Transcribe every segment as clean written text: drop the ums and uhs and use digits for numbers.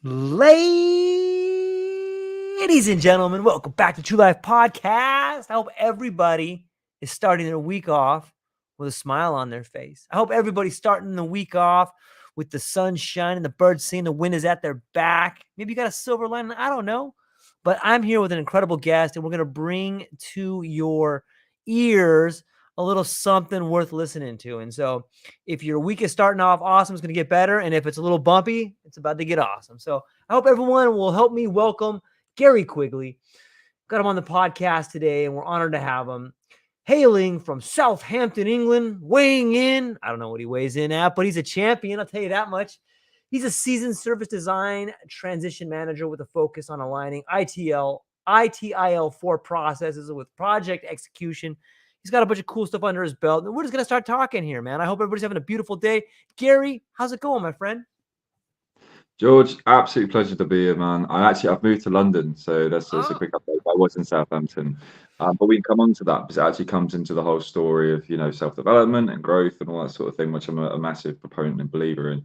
Ladies and gentlemen, welcome back to True Life Podcast. I hope everybody is starting their week off with a smile on their face. I hope everybody's starting the week off with the sun shining, the birds singing, the wind is at their back. Maybe you got a silver lining, I don't know. But I'm here with an incredible guest, and we're going to bring to your ears a little something worth listening to. And so if your week is starting off awesome, it's going to get better. And if it's a little bumpy, it's about to get awesome. So I hope everyone will help me welcome Gary Quigley. Got him on the podcast today, and we're honored to have him. Hailing from Southampton, England, weighing in. I don't know what he weighs in at, but he's a champion. I'll tell you that much. He's a seasoned service design transition manager with a focus on aligning ITIL 4 processes with project execution. He's got a bunch of cool stuff under his belt. And we're just going to start talking here, man. I hope everybody's having a beautiful day. Gary, how's it going, my friend? George, absolute pleasure to be here, man. I've moved to London, so that's a quick update. I was in Southampton, but we can come on to that because it actually comes into the whole story of self-development and growth and all that sort of thing, which I'm a massive proponent and believer in.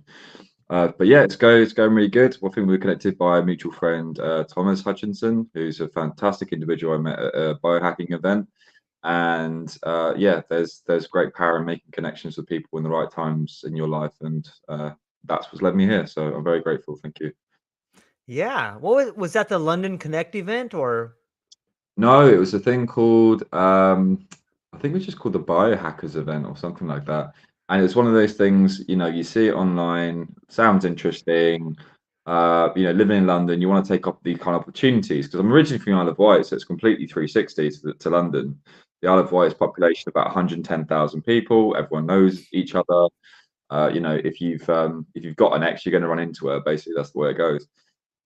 But yeah, it's going really good. I think we were connected by a mutual friend, Thomas Hutchinson, who's a fantastic individual I met at a biohacking event. And yeah, there's great power in making connections with people in the right times in your life, and that's what's led me here. So I'm very grateful. Thank you. Yeah. What was that, the London Connect event or? No, it was a thing called I think it was just called the Biohackers event or something like that. And it's one of those things, you see it online, sounds interesting. Living in London, you want to take up these kind of opportunities because I'm originally from the Isle of Wight, so it's completely 360 to London. The Isle of Wight's population about 110,000 people. Everyone knows each other. If you've got an ex, you're going to run into her. Basically, that's the way it goes.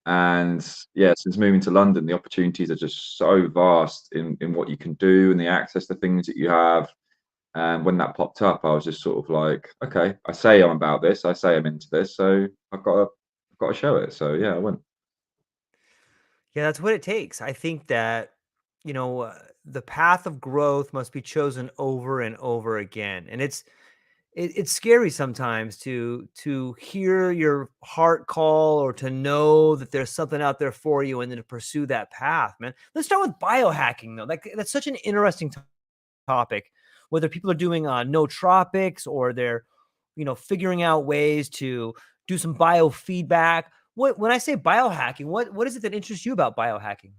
And yeah, since moving to London, the opportunities are just so vast in what you can do and the access to things that you have. And when that popped up, I was just sort of like, okay, I say I'm about this, I say I'm into this, so I've got to show it. So yeah, I went. Yeah, that's what it takes. I think that, the path of growth must be chosen over and over again. And it's scary sometimes to hear your heart call or to know that there's something out there for you and then to pursue that path, man. Let's start with biohacking though. Like that's such an interesting topic, whether people are doing nootropics or they're, figuring out ways to do some biofeedback. When I say biohacking, what is it that interests you about biohacking?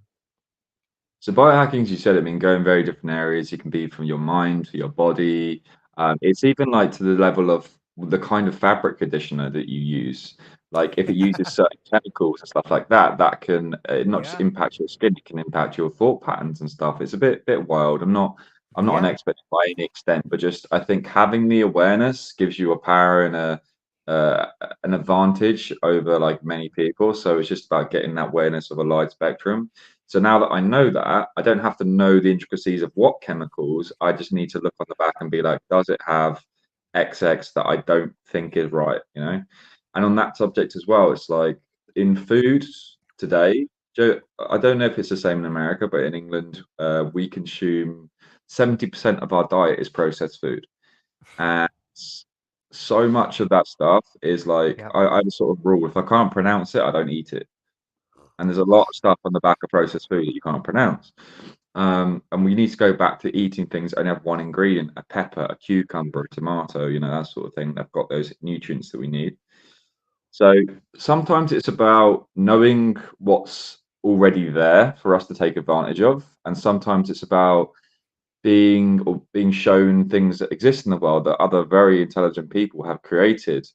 So biohacking, as you said, I mean, go in very different areas. It can be from your mind to your body. It's even like to the level of the kind of fabric conditioner that you use. Like if it uses certain chemicals and stuff like that, that can not just Yeah. impact your skin, it can impact your thought patterns and stuff. It's a bit wild. I'm not an Yeah. expert by any extent, but just I think having the awareness gives you a power and uh, an advantage over like many people. So it's just about getting that awareness of a light spectrum. So now that I know that, I don't have to know the intricacies of what chemicals. I just need to look on the back and be like, does it have XX that I don't think is right? And on that subject as well, it's like in food today, Joe, I don't know if it's the same in America, but in England, we consume 70% of our diet is processed food. And so much of that stuff is like, Yeah. I have a sort of rule, if I can't pronounce it, I don't eat it. And there's a lot of stuff on the back of processed food that you can't pronounce. And we need to go back to eating things that only have one ingredient, a pepper, a cucumber, a tomato, that sort of thing. They've got those nutrients that we need. So sometimes it's about knowing what's already there for us to take advantage of. And sometimes it's about being shown things that exist in the world that other very intelligent people have created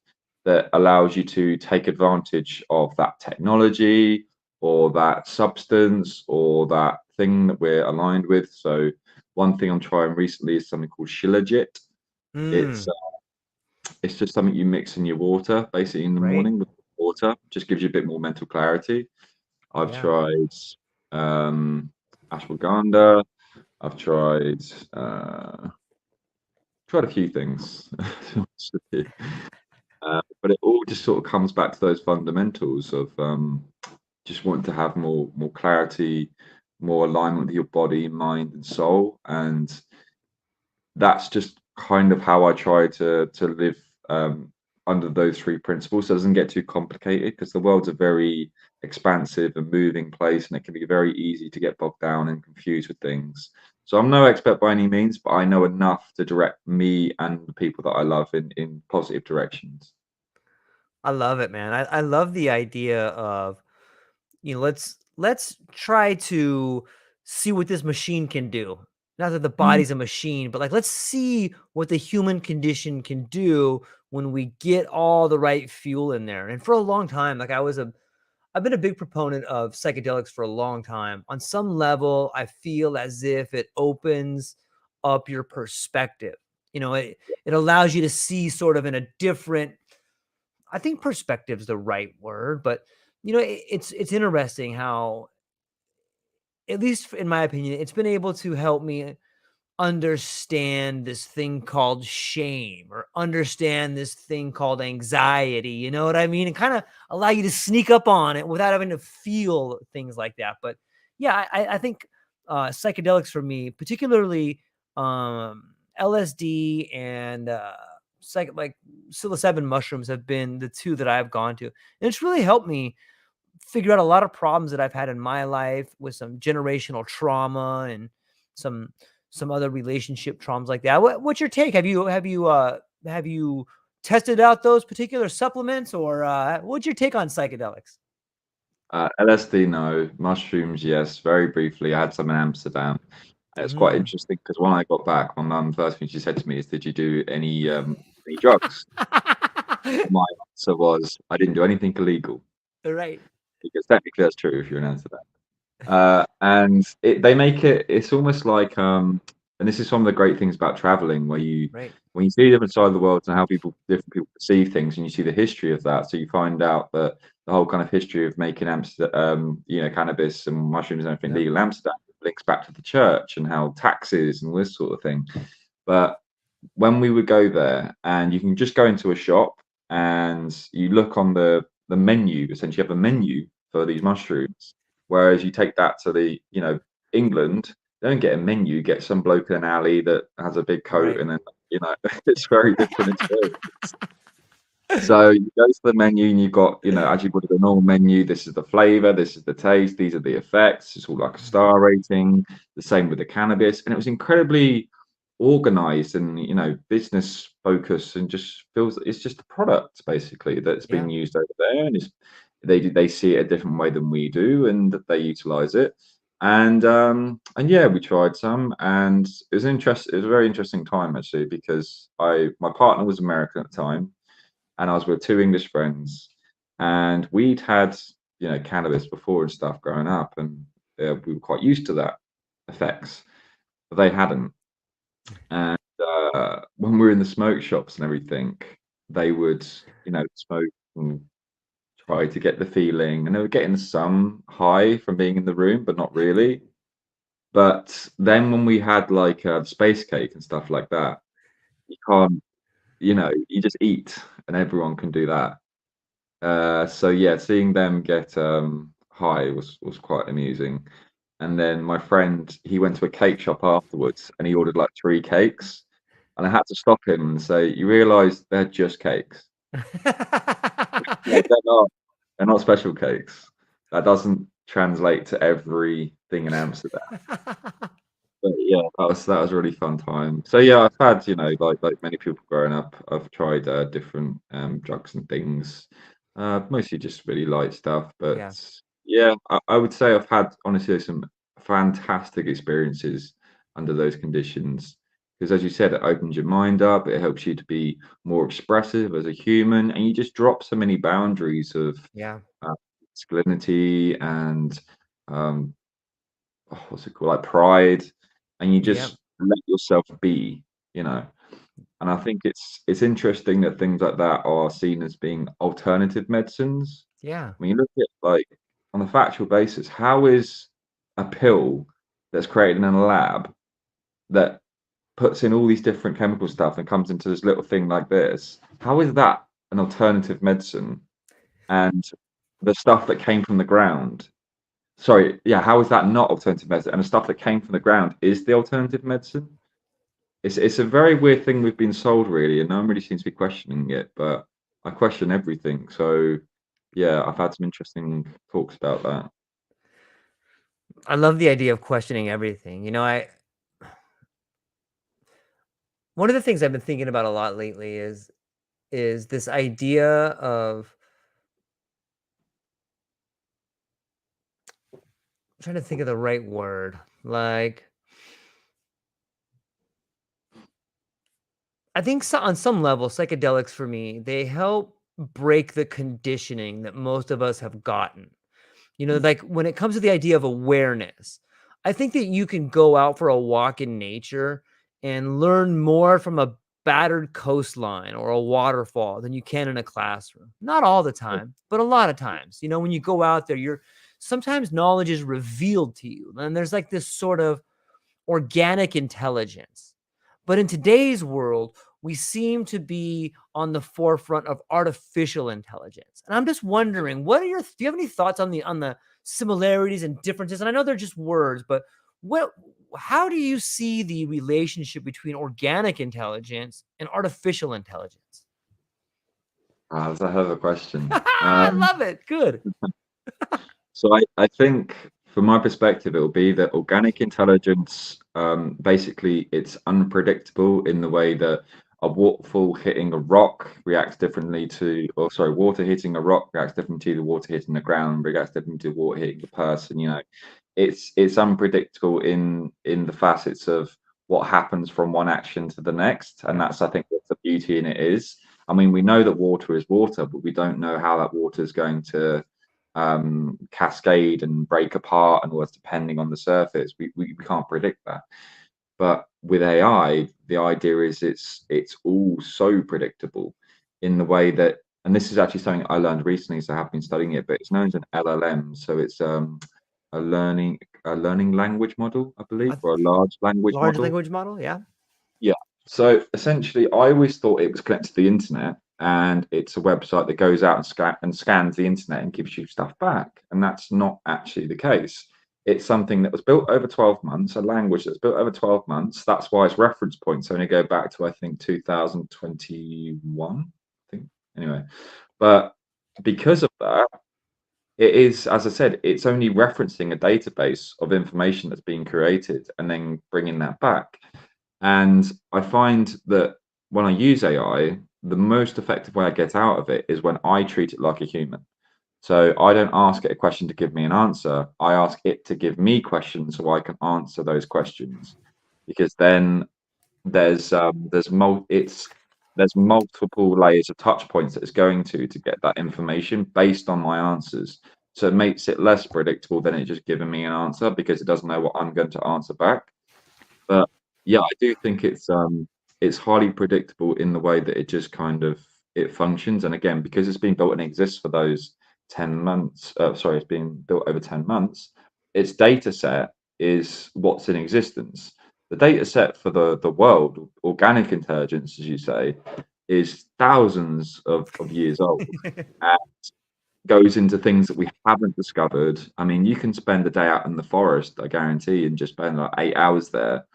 that allows you to take advantage of that technology or that substance or that thing that we're aligned with. So one thing I'm trying recently is something called Shilajit. It's Mm, it's just something you mix in your water basically in the right. morning with water. Just gives you a bit more mental clarity. I've Yeah. tried um, ashwagandha. I've tried a few things, to be honest with you. But it all just sort of comes back to those fundamentals of just wanting to have more clarity, more alignment with your body, mind, and soul, and that's just kind of how I try to live under those three principles, so it doesn't get too complicated, because the world's a very expansive and moving place, and it can be very easy to get bogged down and confused with things. So I'm no expert by any means, but I know enough to direct me and the people that I love in positive directions. I love it, man. I love the idea of, let's try to see what this machine can do. Not that the Mm. body's a machine, but like let's see what the human condition can do when we get all the right fuel in there. And for a long time, like I've been a big proponent of psychedelics for a long time. On some level, I feel as if it opens up your perspective. It allows you to see sort of in a different, I think perspective's the right word, but it's interesting how, at least in my opinion, it's been able to help me understand this thing called shame, or understand this thing called anxiety. You know what I mean? And kind of allow you to sneak up on it without having to feel things like that. But yeah, I think psychedelics for me, particularly LSD and like psilocybin mushrooms, have been the two that I've gone to, and it's really helped me figure out a lot of problems that I've had in my life with some generational trauma and some some other relationship traumas like that. What's your take? Have you tested out those particular supplements, or what's your take on psychedelics? LSD, no. Mushrooms, yes. Very briefly, I had some in Amsterdam. And it's quite Mm. interesting because when I got back, my mum, first thing she said to me is, "Did you do any drugs?" My answer was, "I didn't do anything illegal," Right, because technically that's true if you're in Amsterdam. And they make it's almost like, and this is one of the great things about traveling, where right. when you see different side of the world and how different people perceive things, and you see the history of that, so you find out that the whole kind of history of making Amsterdam, cannabis and mushrooms and everything Yep. legal in Amsterdam links back to the church and how taxes and all this sort of thing. But when we would go there, and you can just go into a shop and you look on the menu, essentially you have a menu for these mushrooms. Whereas you take that to England, they don't get a menu, you get some bloke in an alley that has a big coat, Right. and then it's very different experience. So you go to the menu and you've got, as you would the normal menu, this is the flavor, this is the taste, these are the effects. It's all like a star rating. The same with the cannabis, and it was incredibly organized and business focused, and just feels it's just a product basically that's being Yeah. used over there, and they see it a different way than we do, and that they utilize it. And yeah, we tried some, and it was interesting. It was a very interesting time actually, because my partner was American at the time, and I was with two English friends, and we'd had cannabis before and stuff growing up, and we were quite used to that effects, but they hadn't. And when we were in the smoke shops and everything, they would smoke and try to get the feeling, and they were getting some high from being in the room, but not really. But then when we had like space cake and stuff like that, you can't, you just eat, and everyone can do that. So yeah, seeing them get high was quite amusing. And then my friend, he went to a cake shop afterwards, and he ordered like three cakes, and I had to stop him and say, "You realise they're just cakes. No, they're not special cakes. That doesn't translate to everything in Amsterdam." But yeah, that was a really fun time. So yeah, I've had, like many people growing up, I've tried different drugs and things, mostly just really light stuff. But Yeah. yeah, I would say I've had honestly some fantastic experiences under those conditions. Because as you said, it opens your mind up, it helps you to be more expressive as a human, and you just drop so many boundaries of Yeah. uh, masculinity and um, what's it called, like pride, and you Yep. just let yourself be, you know. And I think it's interesting that things like that are seen as being alternative medicines. Yeah. When you look at, like, on a factual basis, how is a pill that's created in a lab that puts in all these different chemical stuff and comes into this little thing like this, how is that an alternative medicine? And the stuff that came from the ground, sorry, yeah, how is that not alternative medicine? And the stuff that came from the ground is the alternative medicine. It's a very weird thing we've been sold, really, and no one really seems to be questioning it. But I question everything. So yeah, I've had some interesting talks about that. I love the idea of questioning everything. One of the things I've been thinking about a lot lately is this idea of, I'm trying to think of the right word. Like, I think on some level, psychedelics for me, they help break the conditioning that most of us have gotten. Like when it comes to the idea of awareness, I think that you can go out for a walk in nature and learn more from a battered coastline or a waterfall than you can in a classroom. Not all the time, but a lot of times. When you go out there, sometimes knowledge is revealed to you. And there's like this sort of organic intelligence. But in today's world, we seem to be on the forefront of artificial intelligence. And I'm just wondering, do you have any thoughts on the similarities and differences? And I know they're just words, but how do you see the relationship between organic intelligence and artificial intelligence? That's a hell of a question. I love it. Good. So I think from my perspective, it will be that organic intelligence, basically it's unpredictable in the way that a waterfall hitting a rock reacts differently to, or sorry, water hitting a rock reacts differently to the water hitting the ground, reacts differently to water hitting the person. It's unpredictable in the facets of what happens from one action to the next, and that's, I think, what the beauty in it is. I mean, we know that water is water, but we don't know how that water is going to cascade and break apart, and what's depending on the surface. We can't predict that. But with AI, the idea is it's all so predictable in the way that, and this is actually something I learned recently, so I have been studying it, but it's known as an LLM. So it's a learning language model, I believe, or a large language Large model. language model, yeah. Yeah. So essentially, I always thought it was connected to the internet, and it's a website that goes out and scans the internet and gives you stuff back. And that's not actually the case. It's something that was built over 12 months, a language that's built over 12 months. That's why its reference points only go back to, I think, 2021. I think, anyway. But because of that, it is, as I said, it's only referencing a database of information that's being created and then bringing that back. And I find that when I use AI, the most effective way I get out of it is when I treat it like a human. So I don't ask it a question to give me an answer. I ask it to give me questions so I can answer those questions. Because then there's multiple layers of touch points that it's going to get that information based on my answers. So it makes it less predictable than it just giving me an answer, because it doesn't know what I'm going to answer back. But yeah, I do think it's highly predictable in the way that it just kind of it functions. And again, because it's been built and exists for those 10 months, it's been built over 10 months, its data set is what's in existence. The data set for the world, organic intelligence, as you say, is thousands of years old. And goes into things that we haven't discovered. I mean, you can spend a day out in the forest, I guarantee, and just spend like 8 hours there.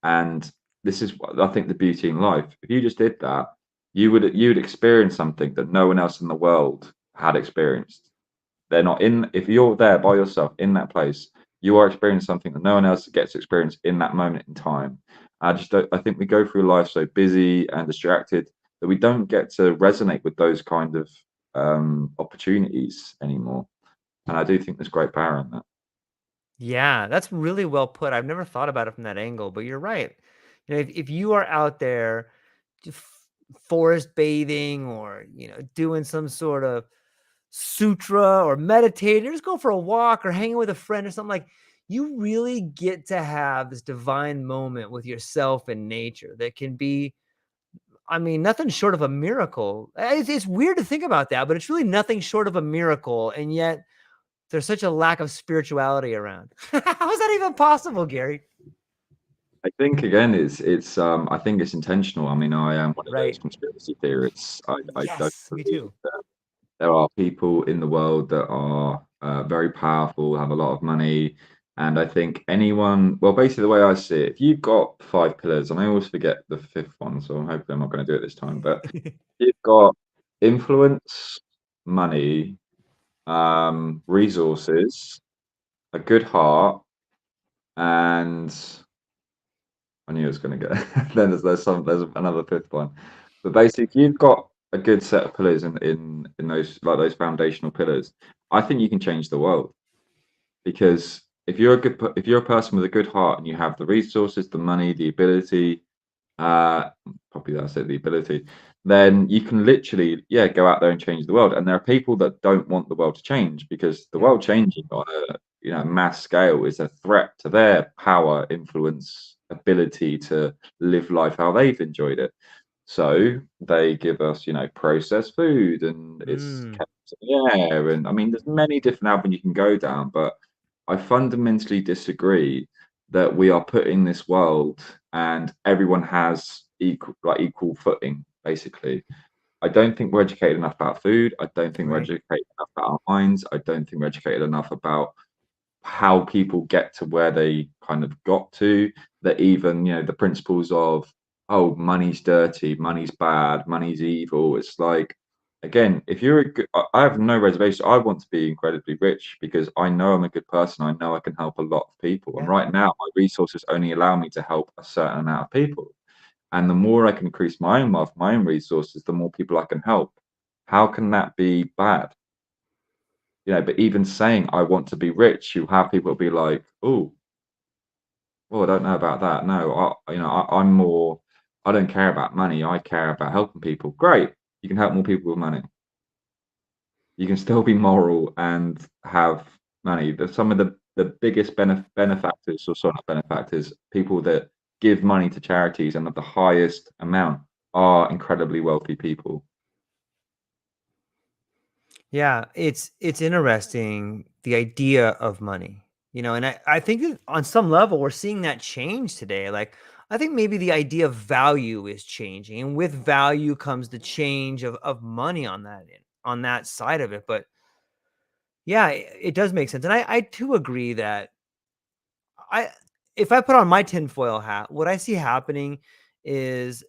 And this is what I think the beauty in life. If you just did that, you would experience something that no one else in the world had experienced. They're not in. If you're there by yourself in that place, you are experiencing something that no one else gets to experience in that moment in time. I just don't. I think we go through life so busy and distracted that we don't get to resonate with those kind of opportunities anymore. And I do think there's great power in that. Yeah, that's really well put. I've never thought about it from that angle, but you're right. If you are out there forest bathing or, doing some sort of sutra or meditating, or just go for a walk or hanging with a friend or something, like, you really get to have this divine moment with yourself and nature that can be, I mean, nothing short of a miracle. It's weird to think about that, but it's really nothing short of a miracle. And yet there's such a lack of spirituality around. How is that even possible, Gary? I think again, it's I think it's intentional. I mean, I am one of those Right. conspiracy theorists. I don't Yes, me believe too. that there are people in the world that are very powerful, have a lot of money, and I think anyone. Well, basically, the way I see it, if you've got 5 pillars, and I always forget the fifth one, so I'm hoping I'm not going to do it this time. But you've got influence, money, resources, a good heart, and I knew it was going to get. Then there's another fifth one, but basically, you've got a good set of pillars in those, like those foundational pillars. I think you can change the world, because if you're a person with a good heart and you have the resources, the money, the ability, probably that's it, the ability, then you can literally, yeah, go out there and change the world. And there are people that don't want the world to change, because the Yeah. world changing on a mass scale is a threat to their power, influence, ability to live life how they've enjoyed it. So they give us, processed food, and it's Mm. kept in the air. And I mean, there's many different avenues you can go down, but I fundamentally disagree that we are putting this world and everyone has equal footing, basically. I don't think we're educated enough about food. I don't think we're Right. educated enough about our minds. I don't think we're educated enough about how people get to where they kind of got to, that even, the principles of, oh, money's dirty, money's bad, money's evil. It's like, again, if you're a good, I have no reservation. I want to be incredibly rich because I know I'm a good person. I know I can help a lot of people. And Yeah. right now, my resources only allow me to help a certain amount of people. And the more I can increase my own wealth, my own resources, the more people I can help. How can that be bad? But even saying I want to be rich, you have people be like, oh, well, I don't know about that. No, I'm more, I don't care about money. I care about helping people. Great. You can help more people with money. You can still be moral and have money. Some of the biggest benefactors, or sort of benefactors, people that give money to charities and of the highest amount, are incredibly wealthy people. Yeah, it's interesting, the idea of money, and I think that on some level we're seeing that change today. Like, I think maybe the idea of value is changing, and with value comes the change of money on that side of it. But yeah, it does make sense, and I too agree that I if I put on my tinfoil hat, what I see happening is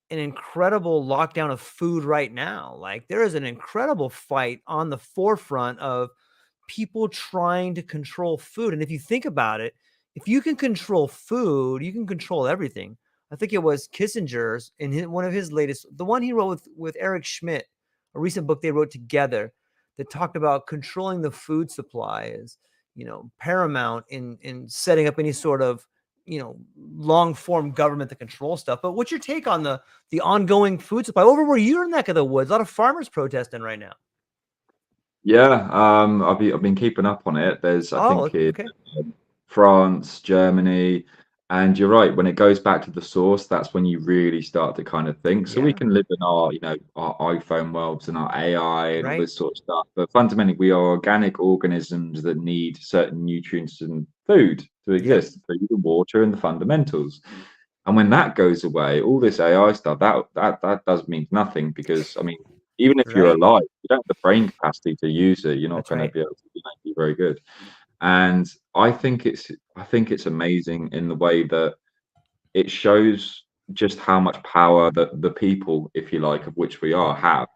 an incredible lockdown of food right now. Like, there is an incredible fight on the forefront of people trying to control food. And if you think about it, if you can control food, you can control everything. I think it was Kissinger's in one of his latest, the one he wrote with Eric Schmidt, a recent book they wrote together, that talked about controlling the food supply is, paramount in setting up any sort of, long form government to control stuff. But what's your take on the ongoing food supply over where you're in neck of the woods? A lot of farmers protesting right now. Yeah, I've been keeping up on it. There's, I Oh, think, in okay. France, Germany, and you're right. When it goes back to the source, that's when you really start to kind of think. So we Yeah. can live in our, our iPhone worlds and our AI and all Right. this sort of stuff, but fundamentally, we are organic organisms that need certain nutrients and food to Yep. exist, food and water and the fundamentals. And when that goes away, all this AI stuff, that does mean nothing, because I mean, even if you're Right. alive, you don't have the brain capacity to use it. You're not That's going to right. be able to, be very good. And I think it's amazing in the way that it shows just how much power that the people, if you like, of which we are, have.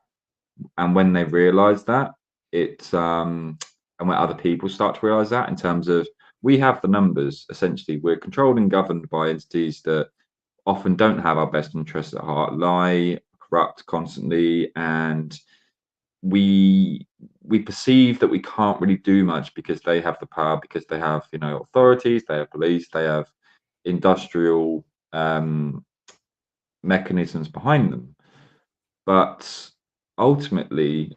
And when they realize that, and when other people start to realize that, in terms of, we have the numbers, essentially, we're controlled and governed by entities that often don't have our best interests at heart, lie, corrupt constantly, and we perceive that we can't really do much because they have the power, because they have, authorities, they have police, they have industrial mechanisms behind them. But ultimately,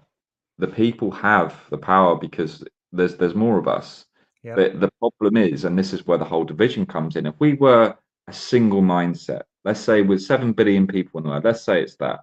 the people have the power because there's more of us. Yep. But the problem is, and this is where the whole division comes in, if we were a single mindset, let's say with 7 billion people in the world, let's say it's that,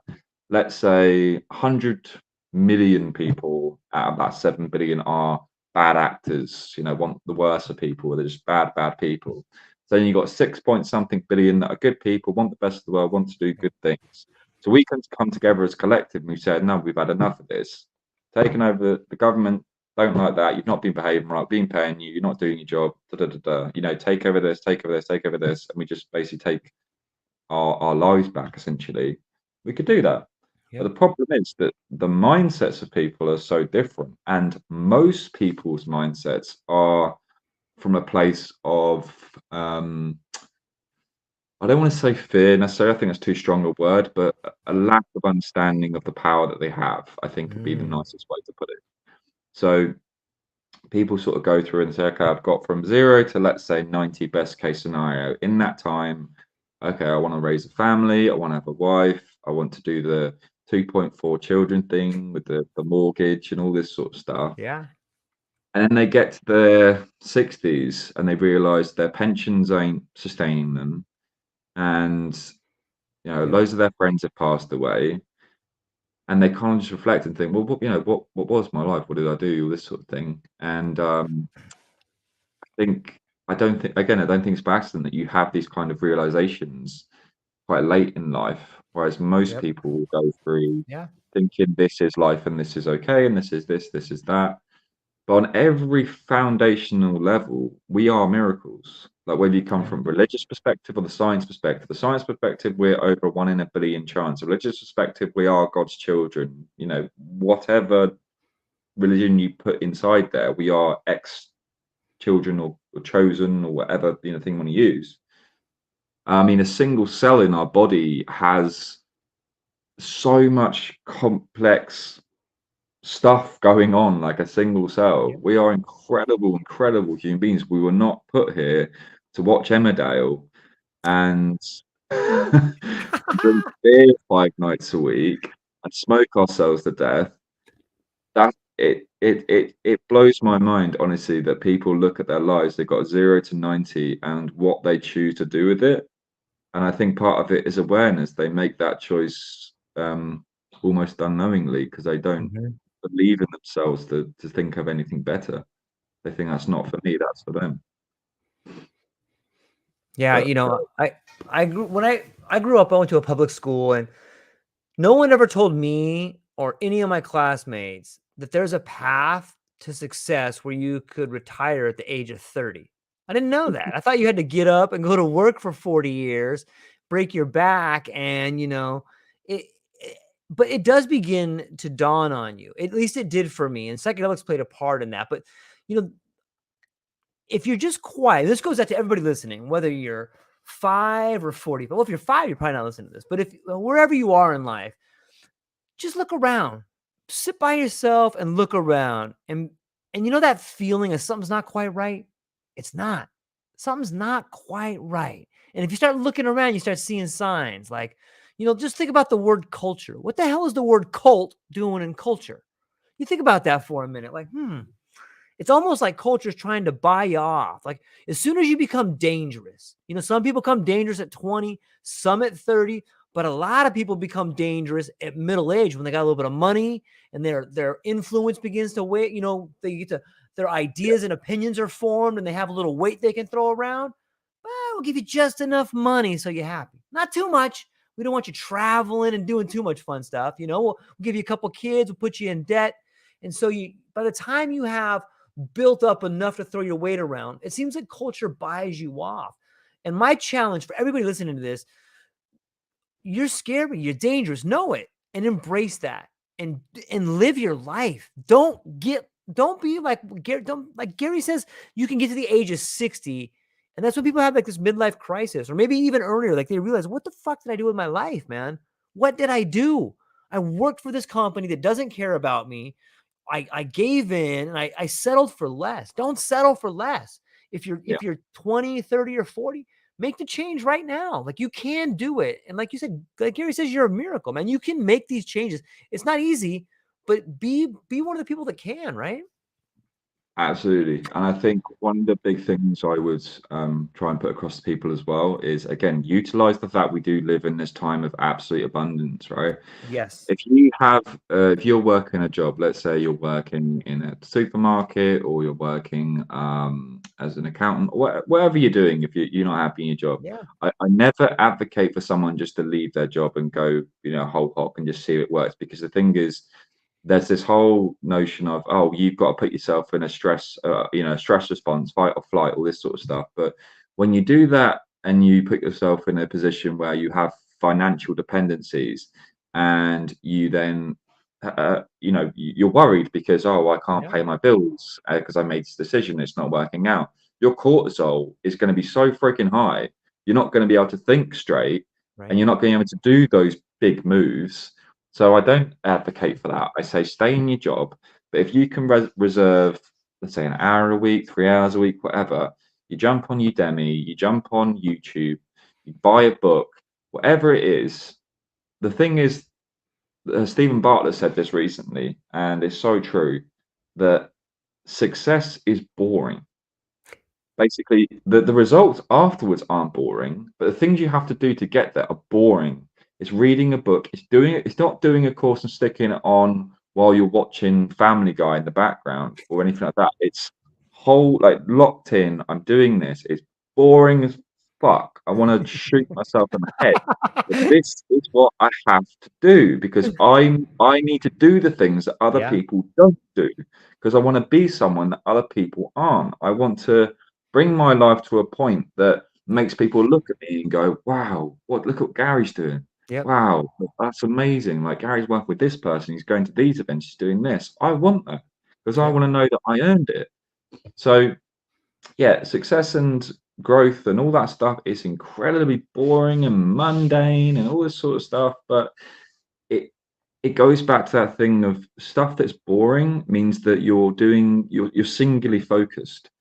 let's say 100 million people out of that 7 billion are bad actors, want the worst of people, they're just bad people. So then you've got 6 point something billion that are good people, want the best of the world, want to do good things. So we can come together as a collective and we said, no, we've had enough of this. Taken over the government, don't like that. You've not been behaving right, been paying you, you're not doing your job, da, da, da, da. Take over this, take over this, take over this, and we just basically take our lives back, essentially. We could do that. But Yep. the problem is that the mindsets of people are so different, and most people's mindsets are from a place of I don't want to say fear necessarily. I think that's too strong a word, but a lack of understanding of the power that they have, I think would be the Mm, nicest way to put it. So people sort of go through and say, okay, I've got from 0 to, let's say, 90 best case scenario. In that time, okay, I want to raise a family, I want to have a wife, I want to do the 2.4 children thing with the mortgage and all this sort of stuff. yeah. And then they get to their 60s and they realize their pensions ain't sustaining them. And, Yep. loads of their friends have passed away. And they kind of just reflect and think, well, what was my life? What did I do? All this sort of thing. And think I don't think again, I don't think it's by accident that you have these kind of realizations quite late in life, whereas most Yep. people will go through Yeah. thinking this is life and this is okay and this is this is that. But on every foundational level, we are miracles. Like whether you come Yeah. from religious perspective or the science perspective, we're over 1 in 1 billion chance. The religious perspective, we are God's children. Whatever religion you put inside there, we are ex children or chosen or whatever thing you want to use. I mean, a single cell in our body has so much complex stuff going on, like a single cell. Yep. We are incredible human beings. We were not put here to watch Emmerdale and drink beer 5 nights a week and smoke ourselves to death. It blows my mind, honestly, that people look at their lives, they've got 0 to 90 and what they choose to do with it. And I think part of it is awareness. They make that choice almost unknowingly because they don't Mhm. believe in themselves to think of anything better. They think that's not for me, that's for them. Yeah. But When I grew up, I went to a public school, and no one ever told me or any of my classmates that there's a path to success where you could retire at the age of 30. I didn't know that. I thought you had to get up and go to work for 40 years, break your back, and it, it but it does begin to dawn on you. At least it did for me, and psychedelics played a part in that. But you know, if you're just quiet, this goes out to everybody listening, whether you're 5 or 40. Well, if you're 5, you're probably not listening to this. But if wherever you are in life, just look around. Sit by yourself and look around. And you know that feeling of something's not quite right? It's not. Something's not quite right. And if you start looking around, you start seeing signs like, just think about the word culture. What the hell is the word cult doing in culture? You think about that for a minute, like, it's almost like culture's trying to buy you off. Like as soon as you become dangerous, some people become dangerous at 20, some at 30, but a lot of people become dangerous at middle age when they got a little bit of money and their influence begins to weight. They get to their ideas and opinions are formed and they have a little weight they can throw around. Well, we'll give you just enough money so you're happy. Not too much. We don't want you traveling and doing too much fun stuff. We'll give you a couple kids, we'll put you in debt. And so by the time you have built up enough to throw your weight around, it seems like culture buys you off. And my challenge for everybody listening to this, you're scary, you're dangerous, know it and embrace that and live your life. Don't be like Gary, like Gary says, you can get to the age of 60 and that's when people have like this midlife crisis or maybe even earlier, like they realize, what the fuck did I do with my life, man? What did I do? I worked for this company that doesn't care about me. I gave in and I settled for less. Don't settle for less. If you're yeah, if you're 20, 30, or 40, make the change right now. Like you can do it. And like you said, like Gary says, you're a miracle, man. You can make these changes. It's not easy, but be one of the people that can, right? absolutely. And I think one of the big things I would try and put across to people as well is, again, utilize the fact we do live in this time of absolute abundance, right? Yes. If you're working a job, let's say you're working in a supermarket or you're working as an accountant, or whatever you're doing, if you're not happy in your job, Yeah. I never advocate for someone just to leave their job and go, whole hog and just see if it works. Because the thing is, there's this whole notion of, oh, you've got to put yourself in a stress response, fight or flight, all this sort of stuff. But when you do that and you put yourself in a position where you have financial dependencies, and you then you're worried because, oh, I can't Yeah. pay my bills because I made this decision, it's not working out. Your cortisol is going to be so freaking high, you're not going to be able to think straight, and Right. you're not going to be able to do those big moves. So I don't advocate for that. I say stay in your job, but if you can reserve, let's say, an hour a week, 3 hours a week, whatever, you jump on Udemy, you jump on YouTube, you buy a book, whatever it is. The thing is, Stephen Bartlett said this recently, and it's so true, that success is boring. Basically, the results afterwards aren't boring, but the things you have to do to get there are boring. It's reading a book, it's doing it, it's not doing a course and sticking it on while you're watching Family Guy in the background or anything like that. It's whole, like, locked in. I'm doing this. It's boring as fuck. I want to shoot myself in the head. But this is what I have to do because I need to do the things that other Yeah. people don't do because I want to be someone that other people aren't. I want to bring my life to a point that makes people look at me and go, wow, look what Gary's doing. Yep. Wow, that's amazing. Like, Gary's working with this person, he's going to these events, he's doing this. I want that because I Yep. want to know that I earned it. So yeah, success and growth and all that stuff is incredibly boring and mundane and all this sort of stuff, but it goes back to that thing of stuff that's boring means that you're singularly focused.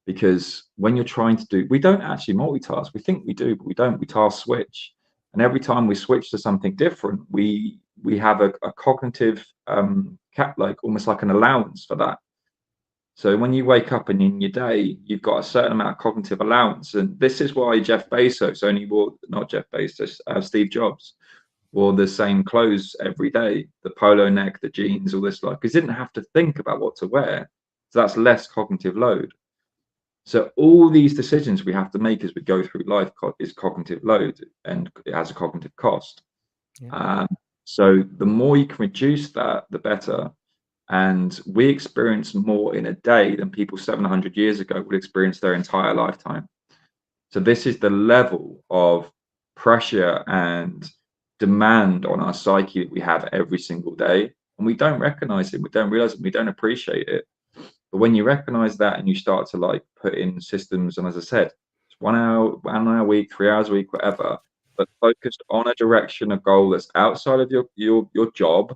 Because when you're trying to do, we don't actually multitask. We think we do, but we don't. We task switch, and every time we switch to something different, we have a cognitive like almost like an allowance for that. So when you wake up and in your day, you've got a certain amount of cognitive allowance, and this is why Jeff Bezos only wore, not Jeff Bezos, Steve Jobs wore the same clothes every day, the polo neck, the jeans, all this, like, because he didn't have to think about what to wear. So that's less cognitive load. So all these decisions we have to make as we go through life is cognitive load, and it has a cognitive cost. Yeah. So the more you can reduce that, the better. And we experience more in a day than people 700 years ago would experience their entire lifetime. So this is the level of pressure and demand on our psyche that we have every single day. And we don't recognize it, we don't realize it, we don't appreciate it. But when you recognize that and you start to, like, put in systems, and as I said, it's 1 hour a week, 3 hours a week, whatever, but focused on a direction, a goal that's outside of your job,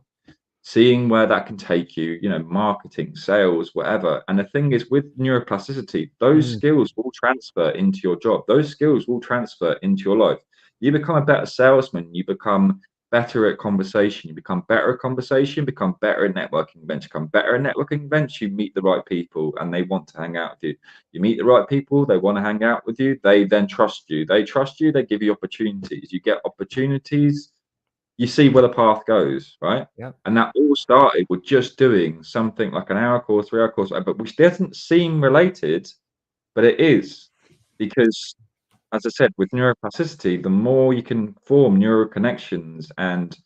seeing where that can take you, marketing, sales, whatever. And the thing is, with neuroplasticity, those Mm. skills will transfer into your job. Those skills will transfer into your life. You become a better salesman, you become better at conversation, you become better at conversation, become better at networking events, you become better at networking events, you meet the right people and they want to hang out with you. You meet the right people, they want to hang out with you, they then trust you. They trust you, they give you opportunities. You get opportunities, you see where the path goes, right? Yep. And that all started with just doing something like an hour course, 3 hour course, but which doesn't seem related, but it is. Because, as I said, with neuroplasticity, the more you can form neural connections and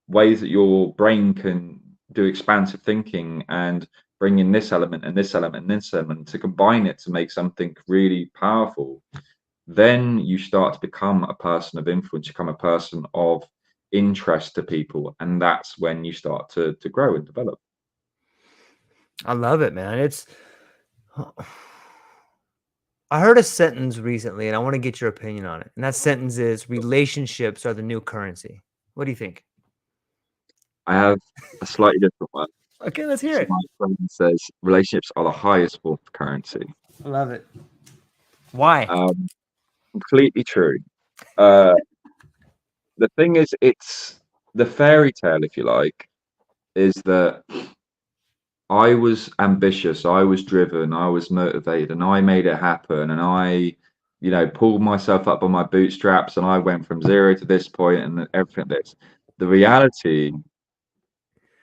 ways that your brain can do expansive thinking and bring in this element and this element and this element to combine it to make something really powerful, then you start to become a person of influence, become a person of interest to people, and that's when you start to grow and develop. I love it, man. It's I heard a sentence recently and I want to get your opinion on it. And that sentence is relationships are the new currency. What do you think? I have a slightly different one. Okay, let's hear So it. my friend says relationships are the highest form of currency. I love it. Why? Completely true. Uh, the thing is, it's the fairy tale, if you like, is that I was ambitious, I was driven, I was motivated, and I made it happen. And I, pulled myself up by my bootstraps, and I went from zero to this point and everything. This, the reality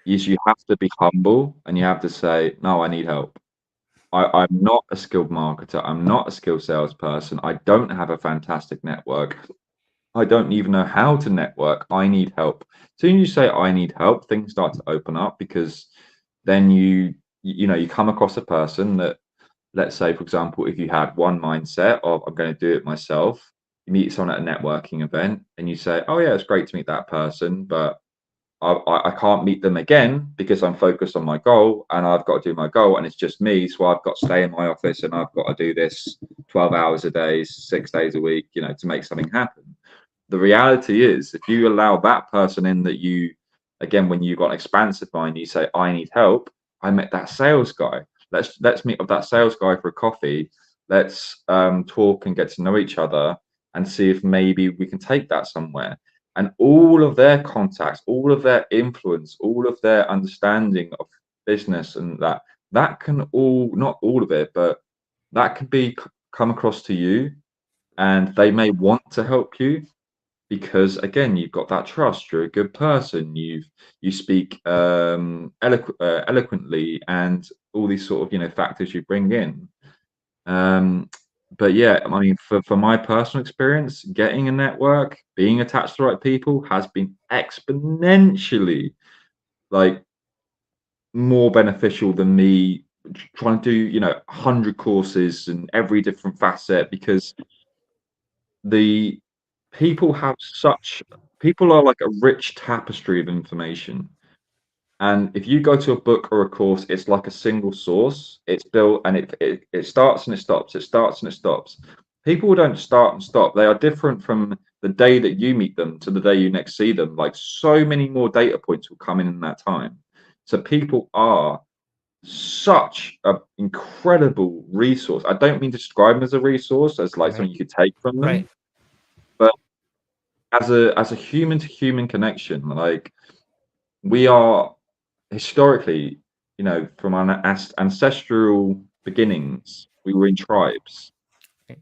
is, you have to be humble and you have to say, no, I need help. I'm not a skilled marketer. I'm not a skilled salesperson. I don't have a fantastic network. I don't even know how to network. I need help. As soon as you say I need help, things start to open up because then you come across a person that, let's say, for example, if you had one mindset of I'm going to do it myself, you meet someone at a networking event and you say, oh yeah, it's great to meet that person, but I can't meet them again because I'm focused on my goal and I've got to do my goal and it's just me. So I've got to stay in my office and I've got to do this 12 hours a day, 6 days a week, you know, to make something happen. The reality is, if you allow that person in that you, again, when you've got an expansive mind, you say, I need help. I met that sales guy. Let's meet up that sales guy for a coffee. Let's talk and get to know each other and see if maybe we can take that somewhere. And all of their contacts, all of their influence, all of their understanding of business and that can all, not all of it, but that can be come across to you, and they may want to help you because again you've got that trust, you're a good person, you speak eloquently, and all these sort of, you know, factors you bring in. But yeah, I mean, for my personal experience, getting a network, being attached to the right people has been exponentially like more beneficial than me trying to do, you know, 100 courses and every different facet, because the people are like a rich tapestry of information. And if you go to a book or a course, it's like a single source. It's built and it starts and it stops. It starts and it stops. People don't start and stop. They are different from the day that you meet them to the day you next see them. Like so many more data points will come in that time. So people are such an incredible resource. I don't mean to describe them as a resource, as like something you could take from them, Right. but as a human to human connection, like we are historically, you know, from our ancestral beginnings, we were in tribes. Okay.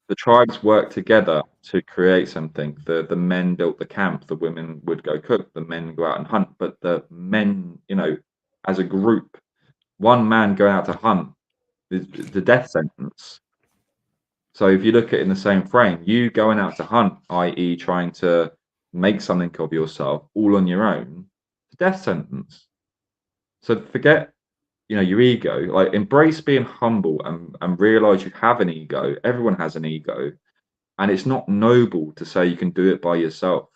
The tribes worked together to create something. The men built the camp, the women would go cook, the men go out and hunt. But the men, you know, as a group, one man going out to hunt is the death sentence. So if you look at it in the same frame, you going out to hunt, i.e., trying to make something of yourself all on your own, it's a death sentence. So forget, you know, your ego. Like embrace being humble and realize you have an ego. Everyone has an ego, and it's not noble to say you can do it by yourself.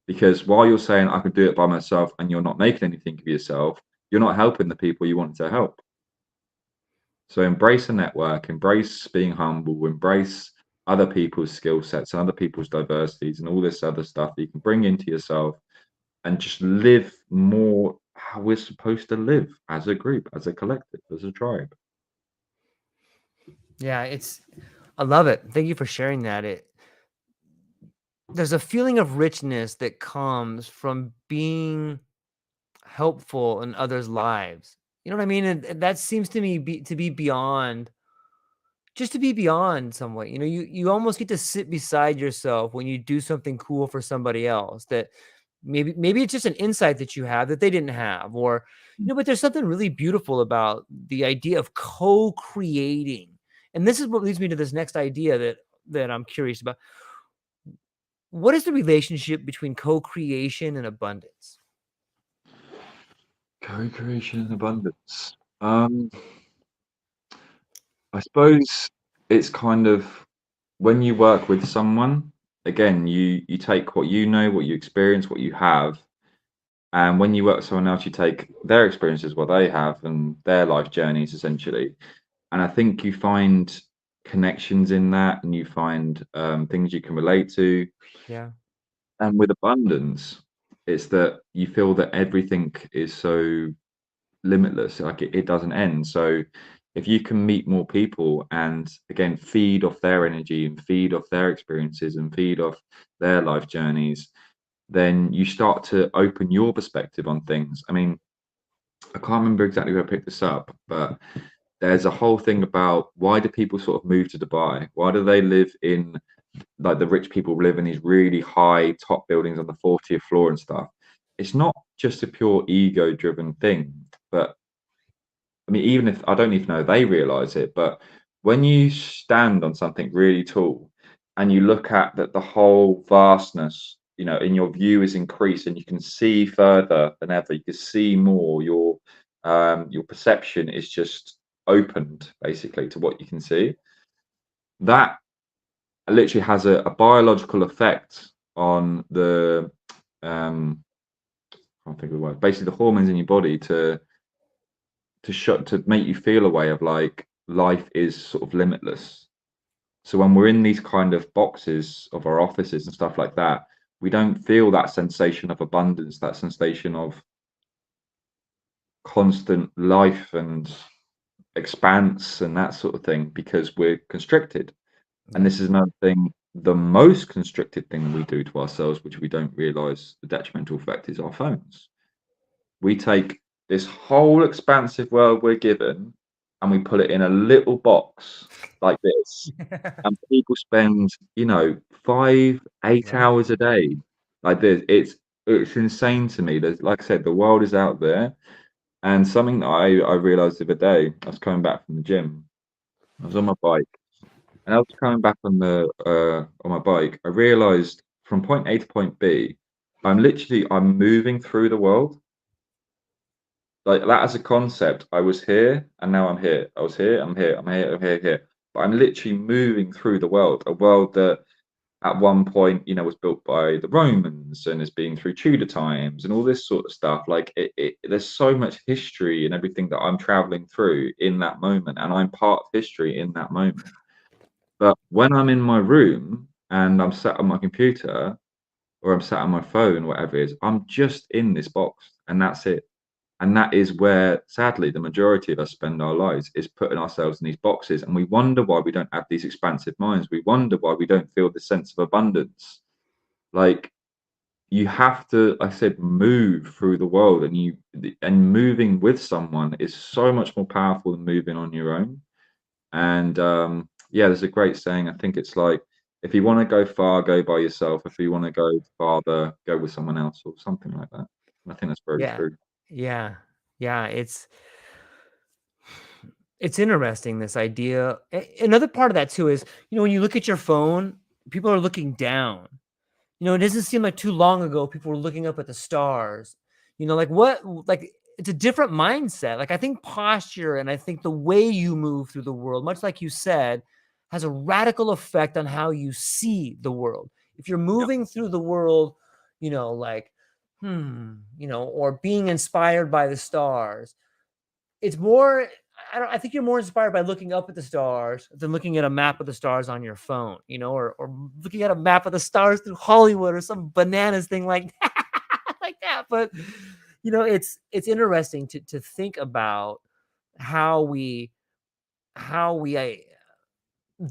Because while you're saying I can do it by myself and you're not making anything of yourself, you're not helping the people you want to help. So embrace a network, embrace being humble, embrace other people's skill sets and other people's diversities and all this other stuff that you can bring into yourself, and just live more how we're supposed to live as a group, as a collective, as a tribe. Yeah, I love it. Thank you for sharing that. There's a feeling of richness that comes from being helpful in others' lives. You know what I mean? And that seems to me to be beyond, just to be beyond somewhat. You know, you almost get to sit beside yourself when you do something cool for somebody else, that maybe it's just an insight that you have that they didn't have, or but there's something really beautiful about the idea of co-creating. And this is what leads me to this next idea that I'm curious about. What is the relationship between co-creation and abundance? Co-creation and abundance. I suppose it's kind of when you work with someone, again, you take what you know, what you experience, what you have, and when you work with someone else, you take their experiences, what they have, and their life journeys, essentially. And I think you find connections in that, and you find things you can relate to. Yeah. And with abundance, it's that you feel that everything is so limitless, like it doesn't end. So if you can meet more people and again feed off their energy and feed off their experiences and feed off their life journeys, then you start to open your perspective on things. I mean, I can't remember exactly where I picked this up, but there's a whole thing about why do people sort of move to Dubai? Why do they live in, like the rich people live in these really high top buildings on the 40th floor and stuff? It's not just a pure ego driven thing, but I mean, even if I don't even know they realize it, but when you stand on something really tall and you look at that the whole vastness, you know, in your view is increased and you can see further than ever, you can see more, your perception is just opened basically to what you can see. That literally has a biological effect on the um can't think of the word. Basically, the hormones in your body to make you feel a way of like life is sort of limitless. So when we're in these kind of boxes of our offices and stuff like that, we don't feel that sensation of abundance, that sensation of constant life and expanse and that sort of thing, because we're constricted. And Yeah. this is another thing, the most constricted thing we do to ourselves, which we don't realize the detrimental effect, is our phones. We take this whole expansive world we're given and we put it in a little box like this. And people spend, 5, 8 Yeah. hours a day like this. It's insane to me. There's, like I said, the world is out there. And something that I realized the other day, I was coming back from the gym. I was on my bike, and I was coming back on my bike. I realized from point A to point B, I'm moving through the world. Like that as a concept, I was here and now I'm here. I was here, I'm here, I'm here, I'm here, here. But I'm literally moving through the world, a world that at one point, was built by the Romans and has been through Tudor times and all this sort of stuff. Like there's so much history and everything that I'm traveling through in that moment, and I'm part of history in that moment. But when I'm in my room and I'm sat on my computer or I'm sat on my phone, whatever it is, I'm just in this box and that's it. And that is where, sadly, the majority of us spend our lives, is putting ourselves in these boxes. And we wonder why we don't have these expansive minds. We wonder why we don't feel the sense of abundance. Like, you have to, like I said, move through the world, and moving with someone is so much more powerful than moving on your own. And yeah, there's a great saying. I think it's like, if you want to go far, go by yourself. If you want to go farther, go with someone else, or something like that. And I think that's very Yeah. true. Yeah. Yeah. It's interesting, this idea. Another part of that too is, when you look at your phone, people are looking down. It doesn't seem like too long ago people were looking up at the stars. Like what, like it's a different mindset. Like I think posture and I think the way you move through the world, much like you said, has a radical effect on how you see the world. If you're Yeah. moving through the world, like, or being inspired by the stars, it's more, I think you're more inspired by looking up at the stars than looking at a map of the stars on your phone, or looking at a map of the stars through Hollywood or some bananas thing like that, like that. But it's interesting to think about how we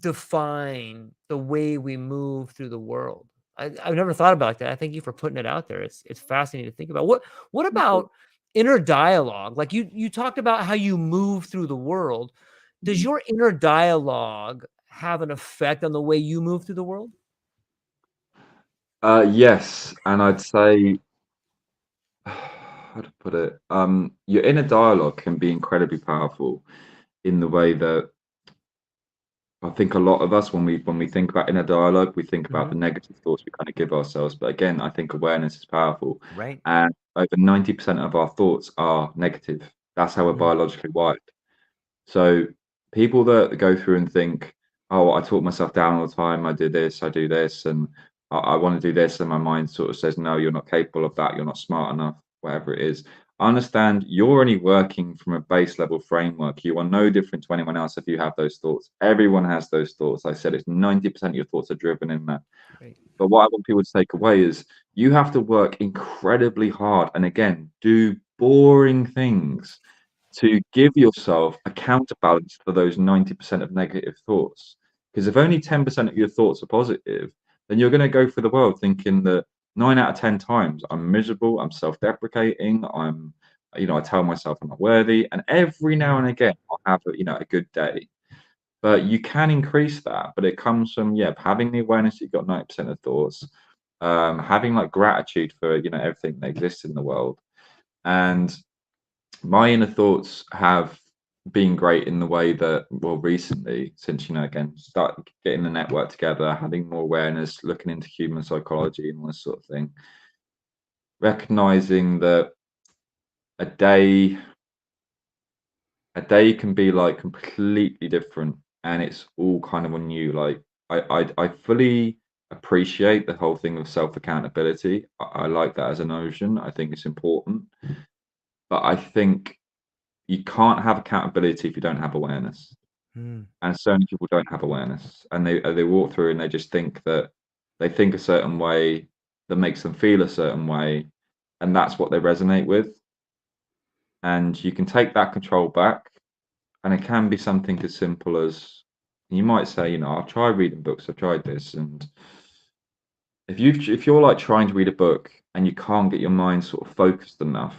define the way we move through the world. I've never thought about that. I thank you for putting it out there. It's fascinating to think about. What about inner dialogue? Like you talked about how you move through the world. Does your inner dialogue have an effect on the way you move through the world? Yes, and I'd say, how to put it, your inner dialogue can be incredibly powerful in the way that I think a lot of us, when we think about inner dialogue, we think about the Mhm. negative thoughts we kind of give ourselves. But again, I think awareness is powerful, Right. and over 90% of our thoughts are negative. That's how we're Mm. biologically wired. So people that go through and think, oh, I talk myself down all the time, I do this, and I want to do this, and my mind sort of says, no, you're not capable of that, you're not smart enough, whatever it is. I understand you're only working from a base level framework. You are no different to anyone else if you have those thoughts. Everyone has those thoughts. I said it's 90% of your thoughts are driven in that. Right. But what I want people to take away is you have to work incredibly hard and again, do boring things to give yourself a counterbalance for those 90% of negative thoughts. Because if only 10% of your thoughts are positive, then you're going to go through the world thinking that 9 out of 10 times I'm miserable, I'm self-deprecating, I tell myself I'm not worthy, and every now Mhm. and again I'll have a good day. But you can increase that, but it comes from having the awareness that you've got 90% of thoughts, having like gratitude for everything that exists in the world, and my inner thoughts have been great in the way that, well, recently, since again, start getting the network together, having more awareness, looking into human psychology and all this sort of thing, recognizing that a day a day can be like completely different, and it's all kind of on you. Like I fully appreciate the whole thing of self-accountability. I like that as a notion. I think it's important. But I think you can't have accountability if you don't have awareness. Mm, And so many people don't have awareness, and they walk through and they just think that they think a certain way that makes them feel a certain way, and that's what they resonate with. And you can take that control back, and it can be something as simple as you might say, I've tried reading books, I've tried this, and if you're like trying to read a book and you can't get your mind sort of focused enough,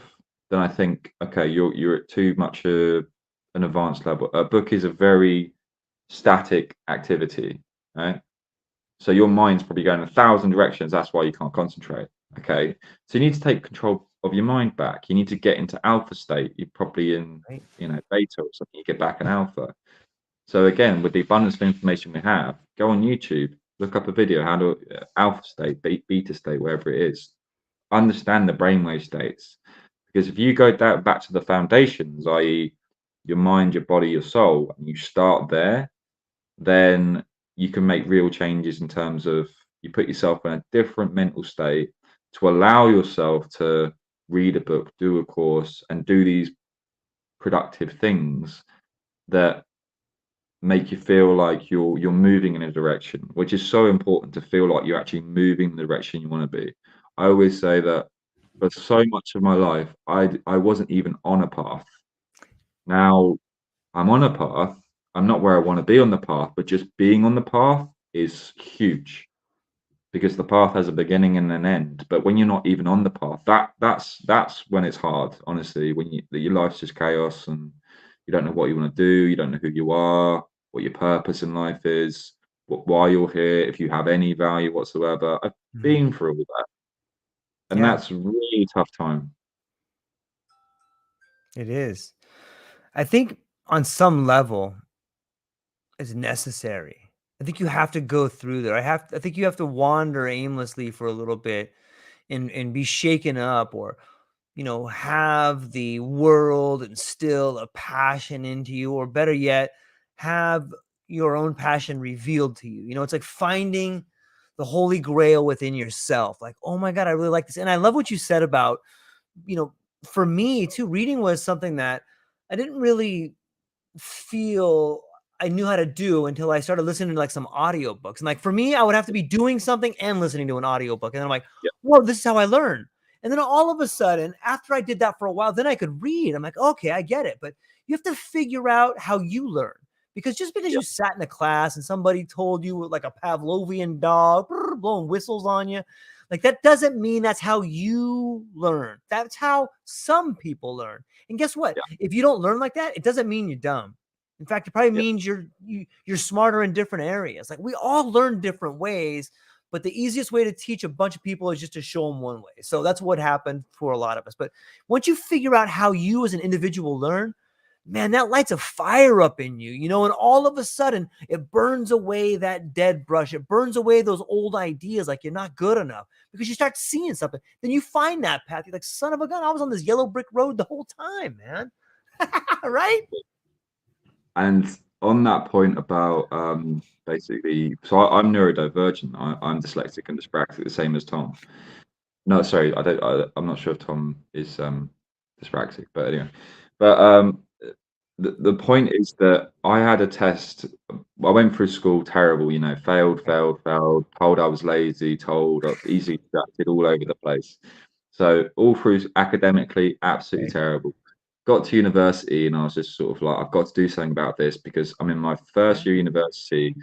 then I think okay, you're at too much an advanced level. A book is a very static activity, right? So your mind's probably going 1,000 directions. That's why you can't concentrate. Okay, so you need to take control of your mind back. You need to get into alpha state. You're probably in, right. beta or something. You get back in alpha. So again, with the abundance of information we have, go on YouTube, look up a video how to alpha state, beta state, wherever it is. Understand the brainwave states, because if you go back to the foundations, i.e., your mind, your body, your soul, and you start there, then you can make real changes in terms of you put yourself in a different mental state to allow yourself to read a book, do a course, and do these productive things that make you feel like you're moving in a direction, which is so important, to feel like you're actually moving in the direction you want to be. I always say that for so much of my life, I wasn't even on a path. Now I'm on a path. I'm not where I want to be on the path, but just being on the path is huge, because the path has a beginning and an end. But when you're not even on the path, that's when it's hard, honestly, when your life's just chaos and you don't know what you want to do, you don't know who you are, what your purpose in life is, why you're here, if you have any value whatsoever. I've Mhm. been through all that, and Yeah, that's a really tough time. it is. I think on some level it's necessary. I think you have to go through there. I think you have to wander aimlessly for a little bit and be shaken up, or have the world instill a passion into you, or better yet, have your own passion revealed to you. It's like finding the holy grail within yourself. Like, oh my God, I really like this. And I love what you said about, you know, for me too, reading was something that I didn't really feel I knew how to do until I started listening to like some audiobooks. And like for me, I would have to be doing something and listening to an audiobook. And then I'm like, Yeah, whoa, this is how I learn. And then all of a sudden, after I did that for a while, then I could read. I'm like, okay, I get it. But you have to figure out how you learn. Because just because yeah, you sat in a class and somebody told you like a Pavlovian dog blowing whistles on you, like that doesn't mean that's how you learn. That's how some people learn. And guess what? yeah, If you don't learn like that, it doesn't mean you're dumb. In fact, it probably yeah. means you're smarter in different areas. Like we all learn different ways, but the easiest way to teach a bunch of people is just to show them one way. So that's what happened for a lot of us. But once you figure out how you as an individual learn, man, that lights a fire up in you, and all of a sudden it burns away that dead brush. It burns away those old ideas like you're not good enough, because you start seeing something. Then you find that path. You're like, son of a gun, I was on this yellow brick road the whole time, man. Right? And on that point about basically, so I'm neurodivergent. I'm dyslexic and dyspraxic, the same as Tom. No, sorry, I don't. I'm not sure if Tom is dyspraxic, but anyway. But the point is that I had a test. I went through school terrible, failed, failed, failed. Told I was lazy. Told I was easily distracted, all over the place. So all through academically, absolutely Right. terrible. Got to university and I was just sort of like, I've got to do something about this, because I'm in my Yeah. first year university.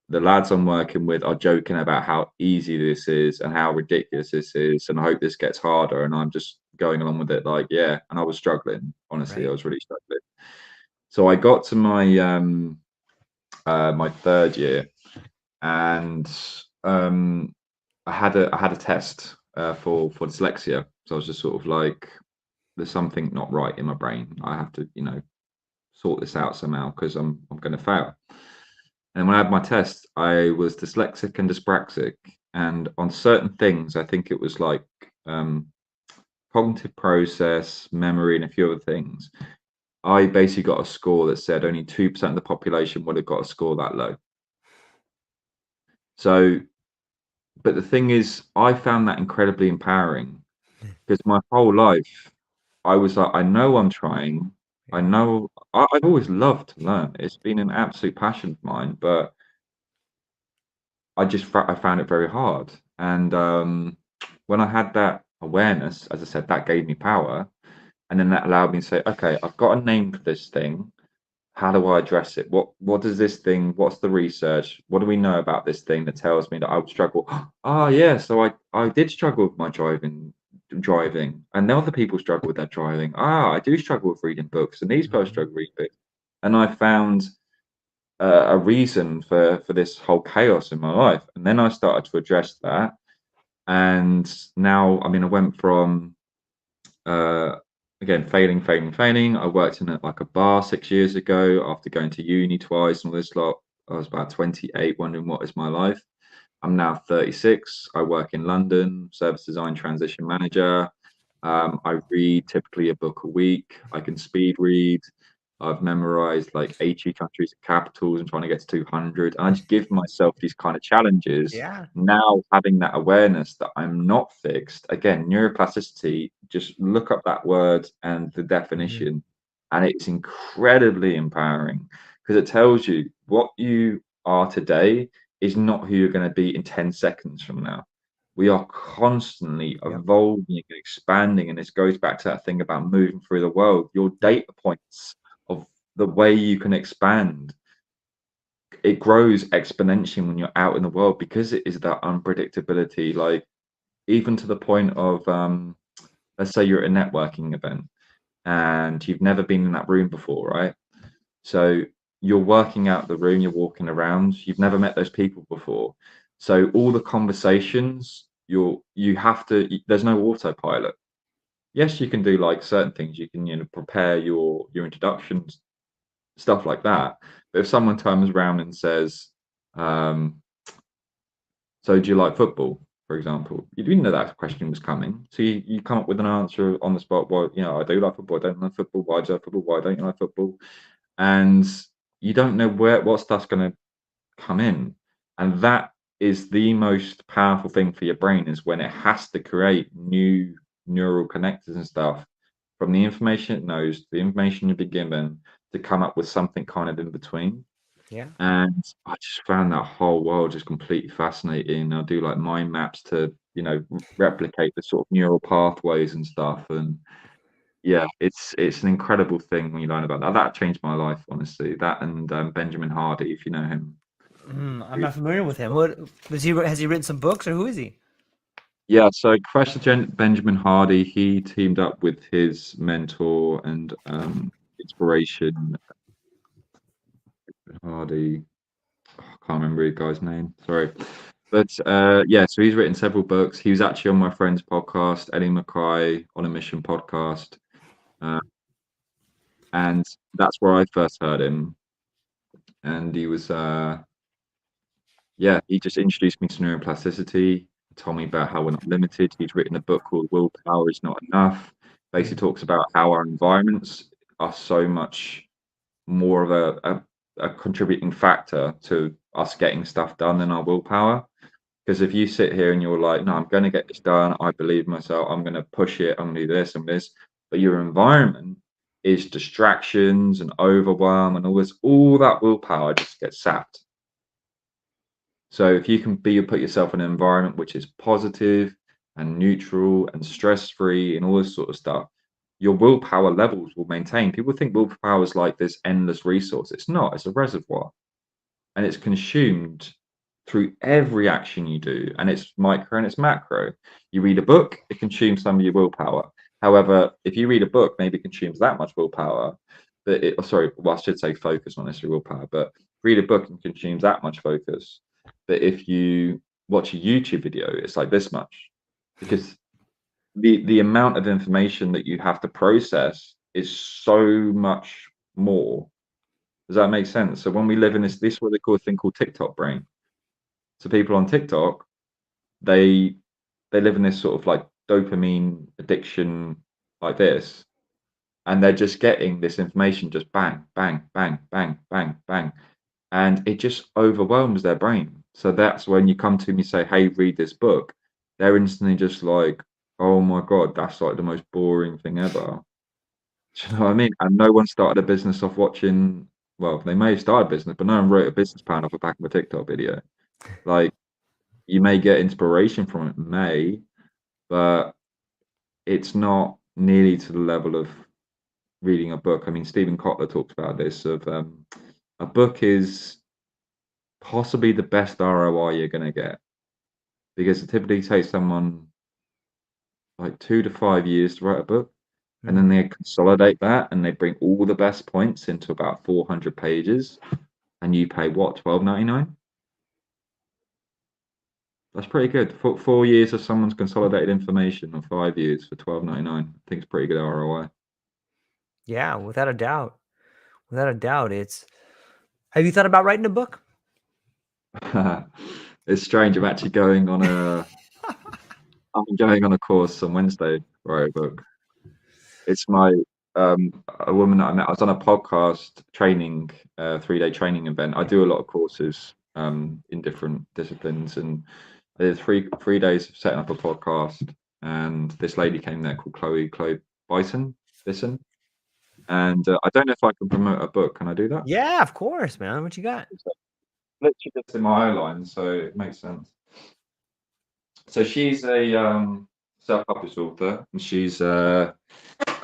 The lads I'm working with are joking about how easy this is and how ridiculous this is, and I hope this gets harder. And I'm just going along with it, like, yeah. And I was struggling. Honestly, I Right. was really struggling. So I got to my my third year, and I had a test for dyslexia. So I was just sort of like, there's something not right in my brain. I have to, sort this out somehow, because I'm going to fail. And when I had my test, I was dyslexic and dyspraxic, and on certain things, I think it was like um, cognitive process, memory, and a few other things. I basically got a score that said only 2% of the population would have got a score that low. So But the thing is, I found that incredibly empowering because my whole life I was like, I know I'm trying. I Yeah. know I've always loved to learn. It's been an absolute passion of mine, but I found it very hard. And when I had that awareness, as I said, that gave me power, and then that allowed me to say, okay, I've got a name for this thing. How do I address it? What does this thing? What's the research? What do we know about this thing that tells me that I would struggle? Ah, yeah. So I did struggle with my driving, and other people struggle with their driving. Ah, I do struggle with reading books, and these people Mhm. struggle with reading books. And I found a reason for this whole chaos in my life, and then I started to address that. And now, I mean, I went from uh, again, failing. I worked in like a bar 6 years ago after going to uni twice and all this lot. I was about 28, wondering what is my life. I'm now 36. I work in London, service design transition manager. I read typically a book a week. I can speed read. I've memorized like 80 countries and capitals and trying to get to 200. And I just give myself these kind of challenges. Yeah. Now, having that awareness that I'm not fixed, again, neuroplasticity, just look up that word and the Mhm. definition, and it's incredibly empowering because it tells you what you are today is not who you're going to be in 10 seconds from now. We are constantly Yep. evolving and expanding, and this goes back to that thing about moving through the world. Your Yep. data points of the way you can expand, it grows exponentially when you're out in the world because it is that unpredictability. Like even to the point of let's say you're at a networking event and you've never been in that room before, right? So you're working out the room, you're walking around, you've never met those people before. So all the conversations, you have to, there's no autopilot. Yes, you can do like certain things. You can, prepare your introductions, stuff like that. But if someone turns around and says, um, "So do you like football?" for example, you didn't know that question was coming, so you come up with an answer on the spot. Well, I do like football. I don't like football. Why do you like football? Why don't you like football? And you don't know what stuff's going to come in, and that is the most powerful thing for your brain is when it has to create new neural connectors and stuff from the information it knows, the information you've been given, to come up with something kind of in between. Yeah. And I just found that whole world just completely fascinating. I do like mind maps to, replicate the sort of neural pathways and stuff. And yeah, it's an incredible thing when you learn about that. That changed my life, honestly. That and Benjamin Hardy, if you know him. I'm not familiar with him. What was he? Has he written some books, or who is he? Yeah, so Professor Benjamin Hardy, he teamed up with his mentor and inspiration, Hardy. Oh, I can't remember the guy's name. Sorry. But yeah, so he's written several books. He was actually on my friend's podcast, Ellie McCry on a Mission podcast. Uh, and that's where I first heard him. And he was, yeah, he just introduced me to neuroplasticity, told me about how we're not limited. He's written a book called Willpower is Not Enough. Basically Mm. talks about how our environments are so much more of a contributing factor to us getting stuff done than our willpower. Because if you sit here and you're like, no, I'm going to get this done, I believe myself, I'm going to push it, I'm going to do this and this, but your environment is distractions and overwhelm and all that willpower just gets sapped. So if you can put yourself in an environment which is positive and neutral and stress-free and all this sort of stuff, your willpower levels will maintain. People think willpower is like this endless resource. It's not, it's a reservoir and it's consumed through every action you do, and it's micro and it's macro. You read a book, it consumes some of your willpower. However, if you read a book, maybe it consumes that much willpower, but sorry, well, I should say focus, not necessarily willpower, but read a book and consumes that much focus. But if you watch a YouTube video, it's like this much because the amount of information that you have to process is so much more. Does that make sense? So when we live in this is what they call a thing called TikTok brain. So people on TikTok, they they live in this sort of like dopamine addiction like this, and they're just getting this information just bang, bang, bang, bang, bang, bang, and it just overwhelms their brain. So that's when you come to me and say, hey, read this book, they're instantly just like, oh my God, that's like the most boring thing ever. Do you know what I mean? And no one started a business off watching, well, they may have started a business, but no one wrote a business plan off the back of a TikTok video. Like, you may get inspiration from it, but it's not nearly to the level of reading a book. I mean, Stephen Kotler talks about this of a book is possibly the best ROI you're going to get, because it typically takes someone like 2 to 5 years to write a book, and then they consolidate that and they bring all the best points into about 400 pages, and you pay what, $12.99? That's pretty good. 4 years of someone's consolidated information, or 5 years for $12.99. I think it's pretty good ROI. Yeah, without a doubt. Without a doubt. Have you thought about writing a book? It's strange. I'm actually going on a course on Wednesday to write a book. It's a woman that I met. I was on a podcast training, 3-day training event. I do a lot of courses in different disciplines, and I did three days of setting up a podcast. And this lady came there called Chloe Bison, and I don't know if I can promote a book. Can I do that? Yeah, of course, man. What you got? Literally just in my outline, so it makes sense. So she's a self-published author, and she's got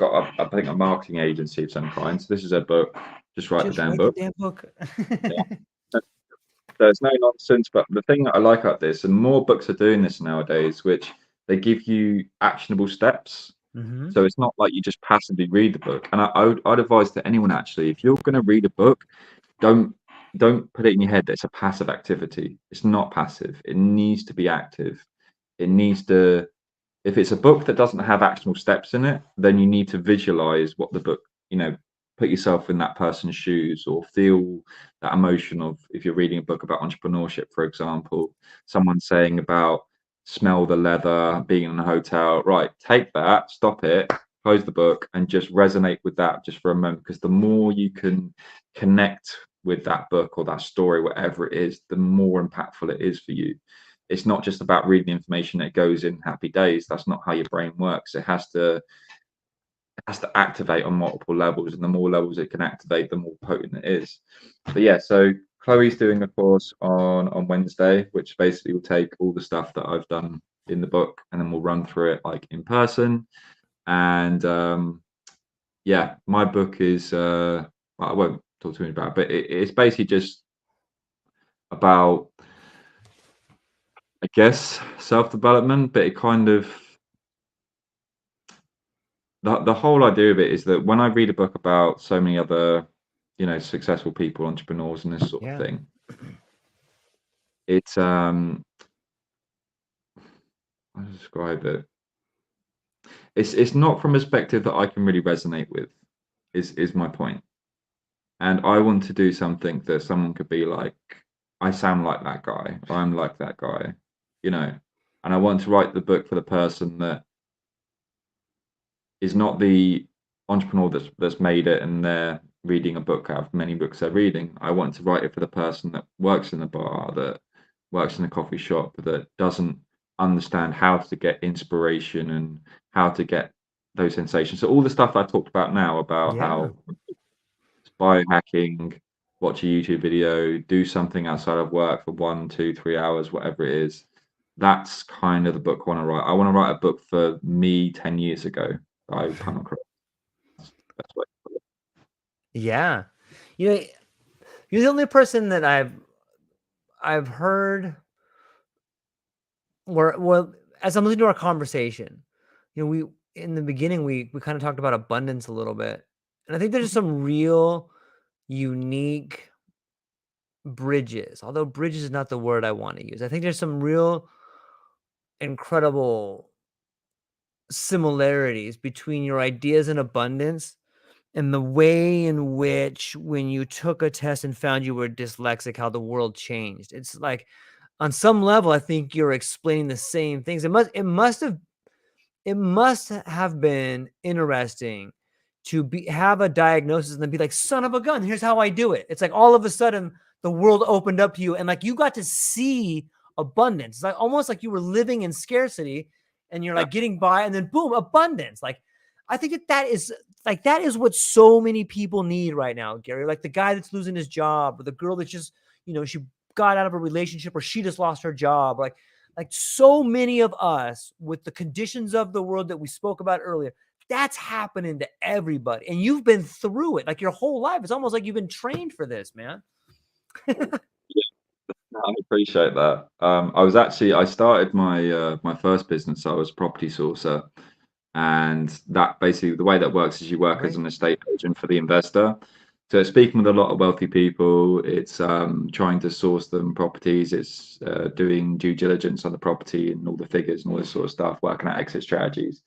I think a marketing agency of some kind. So this is her book. Just write the damn book. Yeah. There's no nonsense, but the thing that I like about this, and more books are doing this nowadays, which they give you actionable steps. So it's not like you just passively read the book. And I'd advise to anyone, actually, if you're going to read a book, don't put it in your head that it's a passive activity. It's not passive. It needs to be active. It needs to, if it's a book that doesn't have actionable steps in it, then you need to visualize what the book, put yourself in that person's shoes, or feel that emotion of, if you're reading a book about entrepreneurship, for example, someone saying about smell the leather, being in a hotel, right? Take that, stop it, close the book, and just resonate with that just for a moment, because the more you can connect with that book or that story, whatever it is, the more impactful it is for you. It's not just about reading the information that goes in happy days. That's not how your brain works. It has to activate on multiple levels, and the more levels it can activate, the more potent it is. But yeah, so Chloe's doing a course on Wednesday, which basically will take all the stuff that I've done in the book, and then we'll run through it like in person. And yeah, my book is well, I won't talk too much about it, but it's basically just about, I guess, self-development, but it kind of, the whole idea of it is that when I read a book about so many other, successful people, entrepreneurs, and this sort of thing, it's how to describe it. It's not from a perspective that I can really resonate with, is my point. And I want to do something that someone could be like, I sound like that guy, or I'm like that guy, and I want to write the book for the person that is not the entrepreneur that's made it and they're reading a book out of many books they're reading. I want to write it for the person that works in the bar, that works in a coffee shop, that doesn't understand how to get inspiration and how to get those sensations. So all the stuff I talked about now, about how biohacking, watch a YouTube video, do something outside of work for 1, 2, 3 hours, whatever it is. That's kind of the book I want to write. I want to write a book for me 10 years ago. I come across. That's what. Yeah, you're the only person that I've heard where, well, as I'm listening to our conversation, we in the beginning we kind of talked about abundance a little bit, and I think there's some real unique bridges. Although bridges is not the word I want to use. I think there's some real incredible similarities between your ideas in abundance and the way in which, when you took a test and found you were dyslexic, how the world changed. It's like, on some level, I think you're explaining the same things. It must have been interesting to have a diagnosis and then be like, son of a gun, here's how I do it. It's like all of a sudden the world opened up to you and like you got to see abundance. It's like almost like you were living in scarcity and you're like getting by, and then boom, abundance. Like I think that is what so many people need right now, Gary. Like the guy that's losing his job, or the girl that's just, she got out of a relationship, or she just lost her job. Like so many of us, with the conditions of the world that we spoke about earlier, that's happening to everybody. And you've been through it like your whole life. It's almost like you've been trained for this, man. I appreciate that. I started my first business. I was a property sourcer, and that basically the way that works is you work as an estate agent for the investor. So it's speaking with a lot of wealthy people. It's trying to source them properties. It's doing due diligence on the property and all the figures and all this sort of stuff, working out exit strategies.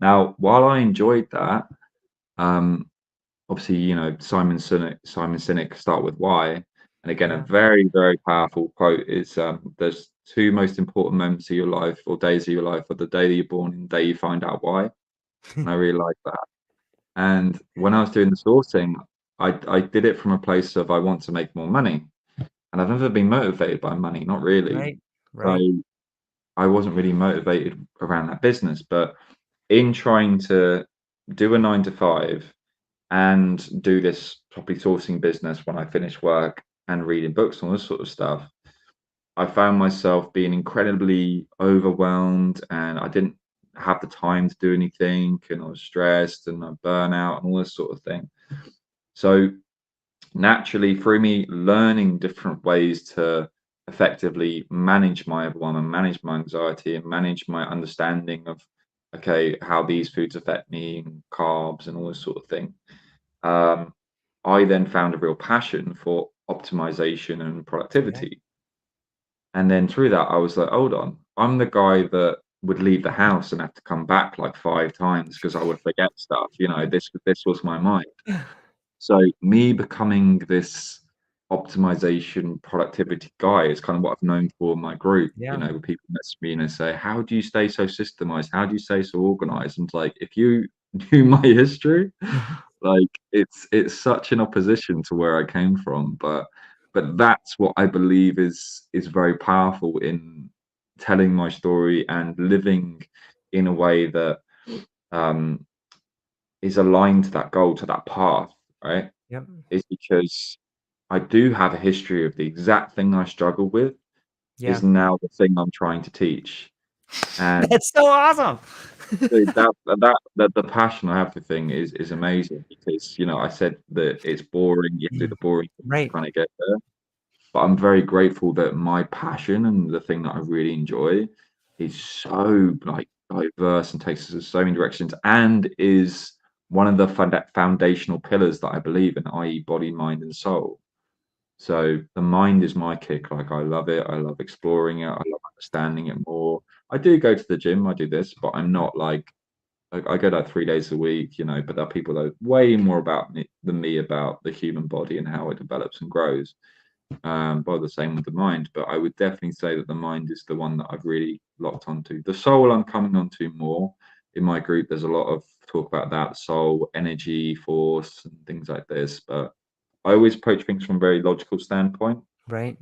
Now, while I enjoyed that, obviously, Simon Sinek, start with why. And again, a very, very powerful quote is there's two most important moments of your life, or days of your life, are the day that you're born and the day you find out why. And I really like that. And when I was doing the sourcing, I did it from a place of I want to make more money. And I've never been motivated by money, not really. Right. So I wasn't really motivated around that business. But in trying to do a 9 to 5 and do this property sourcing business when I finish work and reading books and all this sort of stuff, I found myself being incredibly overwhelmed, and I didn't have the time to do anything, and I was stressed and I burn out and all this sort of thing. So naturally, through me learning different ways to effectively manage my overwhelm and manage my anxiety and manage my understanding of, okay, how these foods affect me and carbs and all this sort of thing, I then found a real passion for optimization and productivity. And then through that, I was like, hold on, I'm the guy that would leave the house and have to come back like 5 times because I would forget stuff. This was my mind. So me becoming this optimization productivity guy is kind of what I've known for my group. People message me and say, how do you stay so systemized? How do you stay so organized? And like, if you knew my history, like it's such an opposition to where I came from, but that's what I believe is very powerful in telling my story and living in a way that is aligned to that goal, to that path, right? Is because I do have a history of the exact thing I struggle with is now the thing I'm trying to teach. And that's so awesome. the passion I have for thing is amazing, because I said that it's boring, you have to do the boring thing to kind of get there. But I'm very grateful that my passion and the thing that I really enjoy is so like diverse and takes us in so many directions, and is one of the foundational pillars that I believe in, i.e. body, mind, and soul. So the mind is my kick. Like I love it. I love exploring it. I love understanding it more. I do go to the gym. I do this, but I'm not like I go like 3 days a week, but there are people that are way more about me than me about the human body and how it develops and grows. By the same with the mind, but I would definitely say that the mind is the one that I've really locked onto. The soul I'm coming onto more in my group. There's a lot of talk about that soul, energy, force, and things like this. But I always approach things from a very logical standpoint. Right.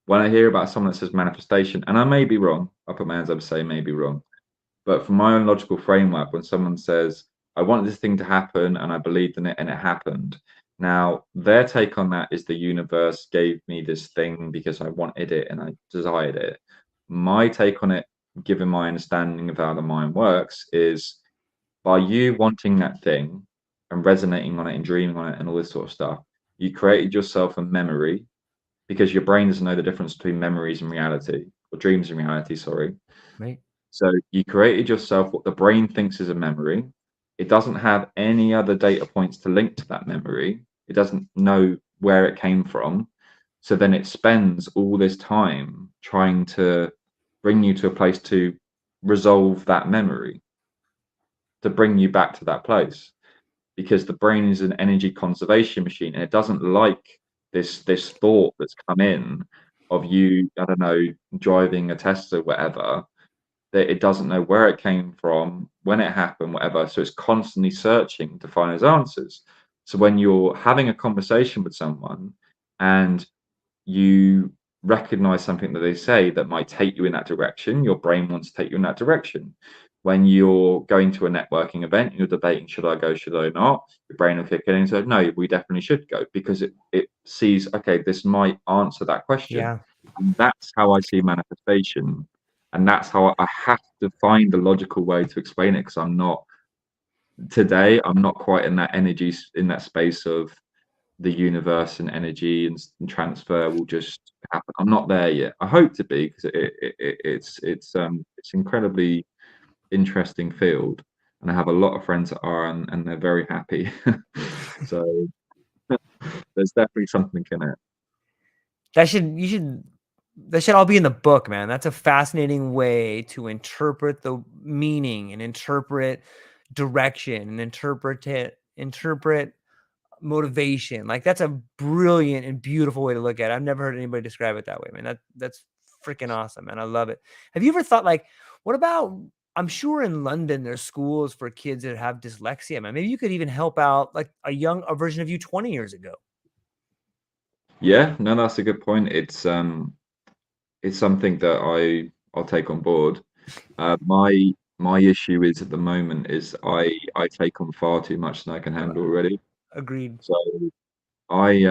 When I hear about someone that says manifestation, and I may be wrong, I'll put my hands up and say may be wrong. But from my own logical framework, when someone says, I want this thing to happen and I believed in it and it happened. Now, their take on that is the universe gave me this thing because I wanted it and I desired it. My take on it, given my understanding of how the mind works, is by you wanting that thing and resonating on it and dreaming on it and all this sort of stuff, you created yourself a memory, because your brain doesn't know the difference between memories and reality, or dreams and reality, sorry. Right. So you created yourself what the brain thinks is a memory. It doesn't have any other data points to link to that memory. It doesn't know where it came from. So then it spends all this time trying to bring you to a place to resolve that memory, to bring you back to that place, because the brain is an energy conservation machine, and it doesn't like this thought that's come in of you, I don't know, driving a Tesla, whatever, that it doesn't know where it came from, when it happened, whatever. So it's constantly searching to find those answers. So when you're having a conversation with someone and you recognize something that they say that might take you in that direction, your brain wants to take you in that direction. When you're going to a networking event, you're debating, should I go, should I not? Your brain will kick in and say, no, we definitely should go, because it sees, okay, this might answer that question. Yeah. And that's how I see manifestation. And that's how I have to find a logical way to explain it, because I'm not quite in that energy, in that space of the universe and energy and transfer will just happen. I'm not there yet. I hope to be, because it's incredibly interesting field, and I have a lot of friends that are, and they're very happy. So there's definitely something in it. That should all be in the book, man. That's a fascinating way to interpret the meaning and interpret direction and interpret motivation. Like, that's a brilliant and beautiful way to look at it. I've never heard anybody describe it that way, man. That's freaking awesome, man. I love it. Have you ever thought, like, what about, I'm sure in London there's schools for kids that have dyslexia, man. Maybe you could even help out like a version of you 20 years ago. Yeah, no, that's a good point. It's something that I'll take on board. My issue is, at the moment, is I take on far too much than I can handle already. Agreed. So I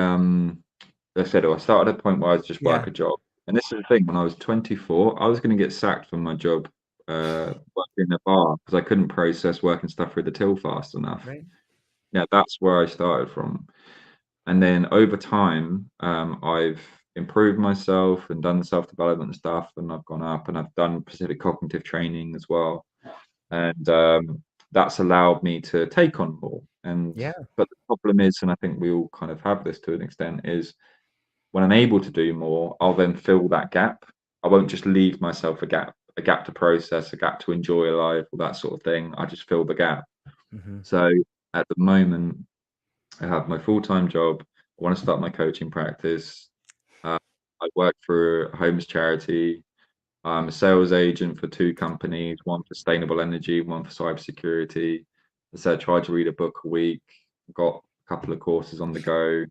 as I said, I started at a point where I was just Yeah. work a job. And this is the thing, when I was 24, I was going to get sacked from my job working in a bar, because I couldn't process working stuff through the till fast enough. Right. Yeah, that's where I started from. And then over time, I've improved myself and done self-development stuff, and I've gone up, and I've done specific cognitive training as well. And that's allowed me to take on more. Yeah. But the problem is, and I think we all kind of have this to an extent, is when I'm able to do more, I'll then fill that gap. I won't just leave myself a gap to process, a gap to enjoy life, or that sort of thing. I just fill the gap. Mm-hmm. So at the moment, I have my full-time job. I want to start my coaching practice. I work for a homeless charity. I'm a sales agent for two companies, one for sustainable energy, one for cybersecurity. So I try to read a book a week. Got a couple of courses on the go,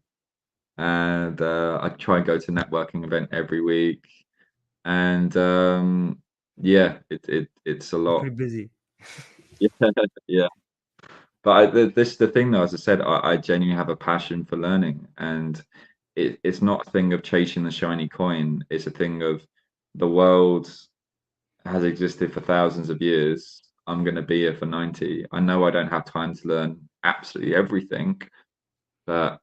and I try and go to a networking event every week. And yeah, it's a You're lot. pretty busy. Yeah, yeah. But this the thing, though. As I said, I genuinely have a passion for learning, and it's not a thing of chasing the shiny coin. It's a thing of, the world has existed for thousands of years. I'm going to be here for 90. I know I don't have time to learn absolutely everything, but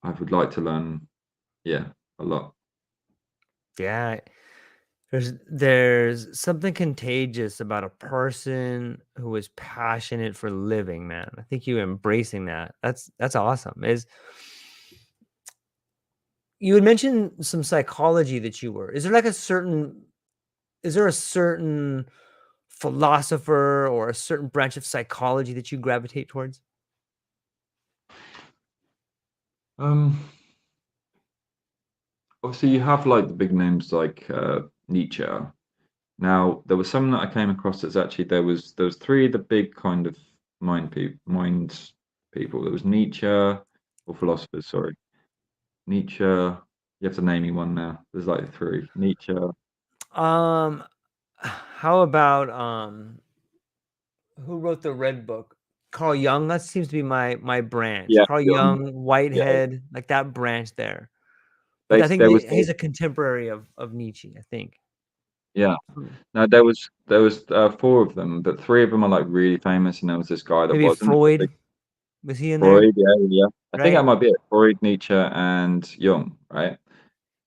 I would like to learn, yeah, a lot. Yeah. There's something contagious about a person who is passionate for living, man. I think you embracing that. That's awesome. You had mentioned some psychology that you were. Is there a certain philosopher or a certain branch of psychology that you gravitate towards? Um, Obviously you have like the big names like Nietzsche. Now there was some that I came across that's actually, there was three of the big kind of mind people. There was Nietzsche, or philosophers, sorry. Nietzsche. You have to name me one now. There's like three. Nietzsche. Um, how about who wrote the Red Book? Carl Jung. That seems to be my branch. Yeah, Carl Jung. Jung, Yeah. Whitehead, like that branch there. But They, I think there was he's a contemporary of Nietzsche, I think. yeah. Hmm. No, there was four of them, but three of them are like really famous, and there was this guy that Maybe wasn't. Freud. Was he in there? Freud, yeah, yeah. I think that Right? might be it. Freud, Nietzsche, and Jung, right?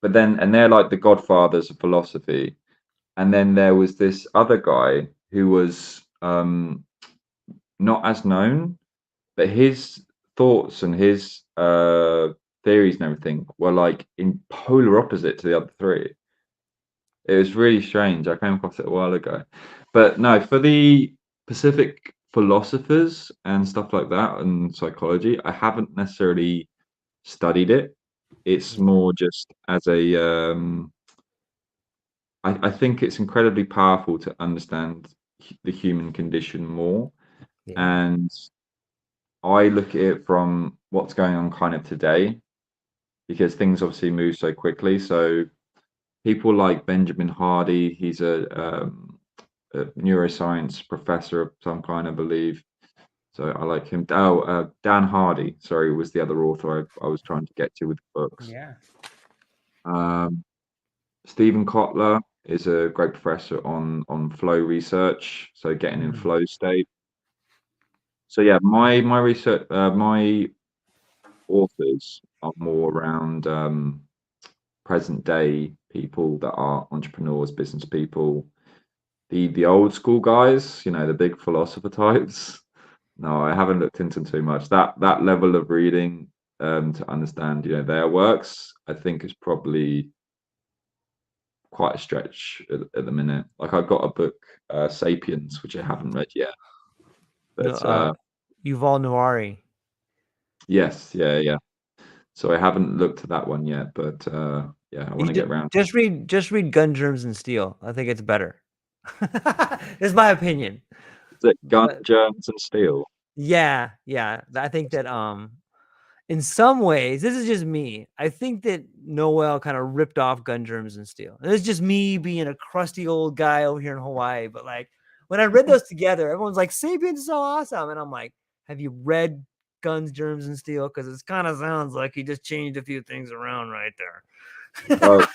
But then, and they're like the godfathers of philosophy. And then there was this other guy who was not as known, but his thoughts and his theories and everything were like in polar opposite to the other three. It was really strange. I came across it a while ago. But no, for the Pacific philosophers and stuff like that and psychology, I haven't necessarily studied it. It's Yeah. more just as a I think it's incredibly powerful to understand the human condition more. Yeah. And I look at it from what's going on kind of today, because things obviously move so quickly. So people like Benjamin Hardy, he's a neuroscience professor of some kind, I believe. So I like him. Oh, Dan Hardy, sorry, was the other author I was trying to get to with the books. Yeah. Um, Stephen Kotler is a great professor on flow research, so getting in Mm. flow state. So yeah, my research, my authors are more around present day people that are entrepreneurs, business people, the old school guys, the big philosopher types. No, I haven't looked into too much. That level of reading to understand, their works, I think is probably quite a stretch at the minute. Like I've got a book, Sapiens, which I haven't read yet. No, But Yuval Noari. yes, yeah. So I haven't looked at that one yet, but yeah, I want to get around. Just read Gun, Germs, and Steel. I think it's better. It's my opinion. Is it Gun, But Germs, and Steel? yeah, I think that in some ways, this is just me. I think that Noel kind of ripped off Gun, Germs, and Steel. And it's just me being a crusty old guy over here in Hawaii. But like when I read those together, everyone's like, Sapiens is so awesome. And I'm like, have you read Guns, Germs, and Steel? Because it kind of sounds like he just changed a few things around right there. Oh,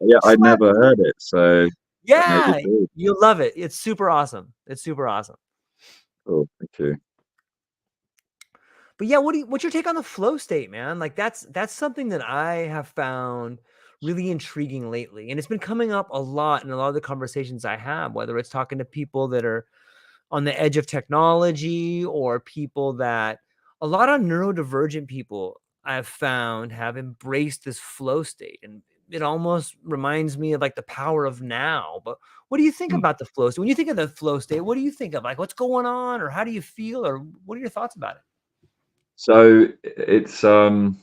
yeah, I never heard it, so that may be Yeah, cool. you'll love it. It's super awesome. It's super awesome. Cool, thank you. But yeah, what's your take on the flow state, man? Like that's something that I have found really intriguing lately. And it's been coming up a lot in a lot of the conversations I have, whether it's talking to people that are on the edge of technology or people that a lot of neurodivergent people I've found have embraced this flow state. And it almost reminds me of like the power of now. But what do you think Hmm. about the flow state? When you think of the flow state, what do you think of? Like what's going on, or how do you feel, or what are your thoughts about it? So it's the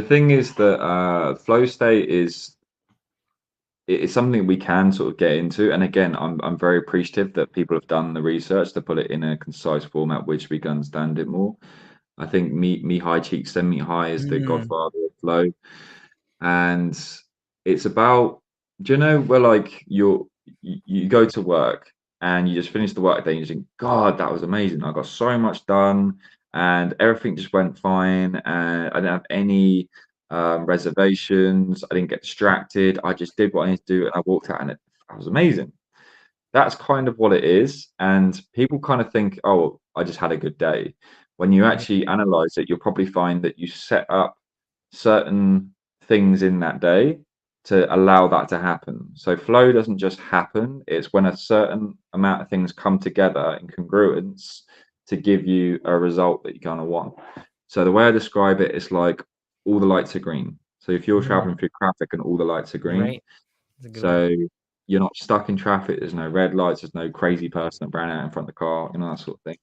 thing is that flow state is it's something we can sort of get into. And again, I'm very appreciative that people have done the research to put it in a concise format which we can understand it more. I think Mihai Csikszentmihalyi is the Mm, godfather of flow, and it's about, do you know where like you go to work and you just finish the work day and you think, God, that was amazing. I got so much done and everything just went fine and I didn't have any reservations. I didn't get distracted. I just did what I needed to do and I walked out and that was amazing. That's kind of what it is. And people kind of think, oh, I just had a good day. When you right. actually analyze it, you'll probably find that you set up certain things in that day to allow that to happen. So flow doesn't just happen, it's when a certain amount of things come together in congruence to give you a result that you kind of want. So the way I describe it is like all the lights are green. So if you're Mm, traveling through traffic and all the lights are green, right. That's a good one. so you're not stuck in traffic, there's no red lights, there's no crazy person that ran out in front of the car, that sort of thing.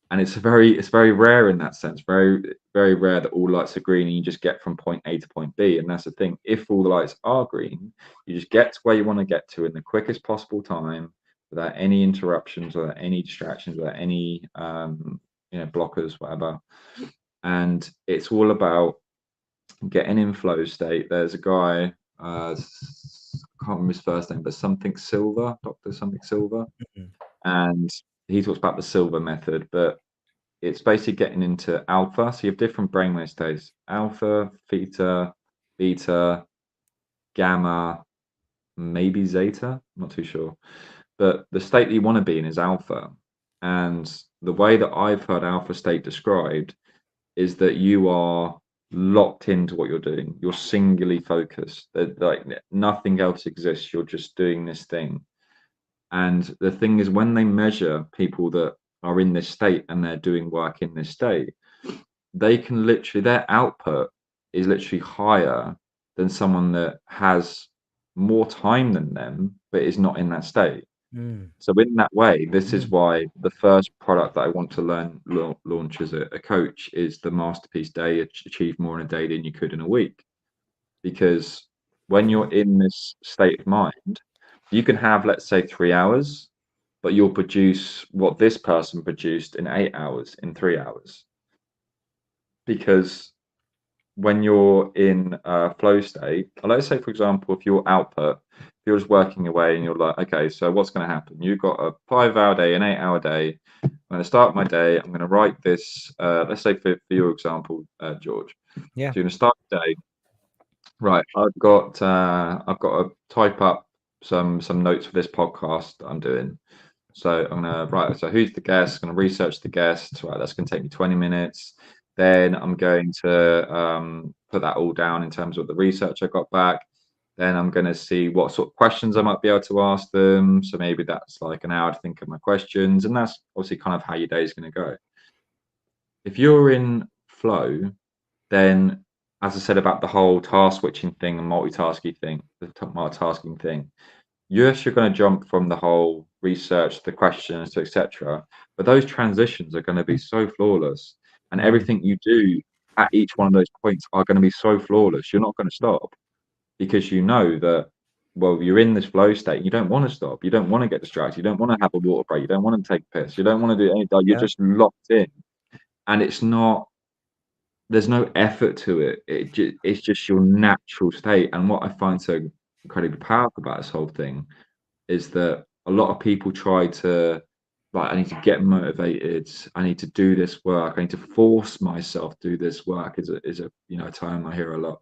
And it's very rare in that sense, very very rare that all lights are green and you just get from point A to point B. And that's the thing, if all the lights are green, you just get to where you want to get to in the quickest possible time without any interruptions, without any distractions, without any blockers, whatever. And it's all about getting in flow state. There's a guy, I can't remember his first name, but something Silver, Dr. something Silver, Mhm. and he talks about the Silver method, but it's basically getting into alpha. So you have different brainwave states: alpha, theta, beta, gamma, maybe zeta. I'm not too sure. But the state that you want to be in is alpha. And the way that I've heard alpha state described is that you are locked into what you're doing. You're singularly focused. That like nothing else exists. You're just doing this thing. And the thing is, when they measure people that are in this state and they're doing work in this state, they can literally, their output is literally higher than someone that has more time than them, but is not in that state. Mm, So in that way, this is mm, why the first product that I want to launch as a coach is the Masterpiece Day. Achieve more in a day than you could in a week, because when you're in this state of mind, you can have, let's say, 3 hours, but you'll produce what this person produced in 8 hours, in 3 hours. Because when you're in a flow state, let's say, for example, if your output, if you're just working away and you're like, okay, so what's going to happen? You've got a 5 hour day, an 8 hour day. I'm going to start my day. I'm going to write this. Let's say for your example, George. Yeah. So you're going to start the day. Right. I've got to type up some notes for this podcast that I'm doing. So I'm gonna write. So who's the guest? I'm gonna research the guest. Right, that's gonna take me 20 minutes. Then I'm going to put that all down in terms of the research I got back. Then I'm gonna see what sort of questions I might be able to ask them. So maybe that's like an hour to think of my questions, and that's obviously kind of how your day is gonna go. If you're in flow, then as I said about the whole task switching thing and multitasking thing, yes, you're going to jump from the whole research, the questions, to etc. But those transitions are going to be so flawless, and Mm. everything you do at each one of those points are going to be so flawless. You're not going to stop because you know that. Well, you're in this flow state. You don't want to stop. You don't want to get distracted. You don't want to have a water break. You don't want to take a piss. You don't want to do anything. You're Yeah. just locked in, and it's not. There's no effort to it. It's just your natural state. And what I find so incredibly powerful about this whole thing is that a lot of people try to, like, I need to get motivated. I need to do this work. I need to force myself to do this work. Is a a term I hear a lot,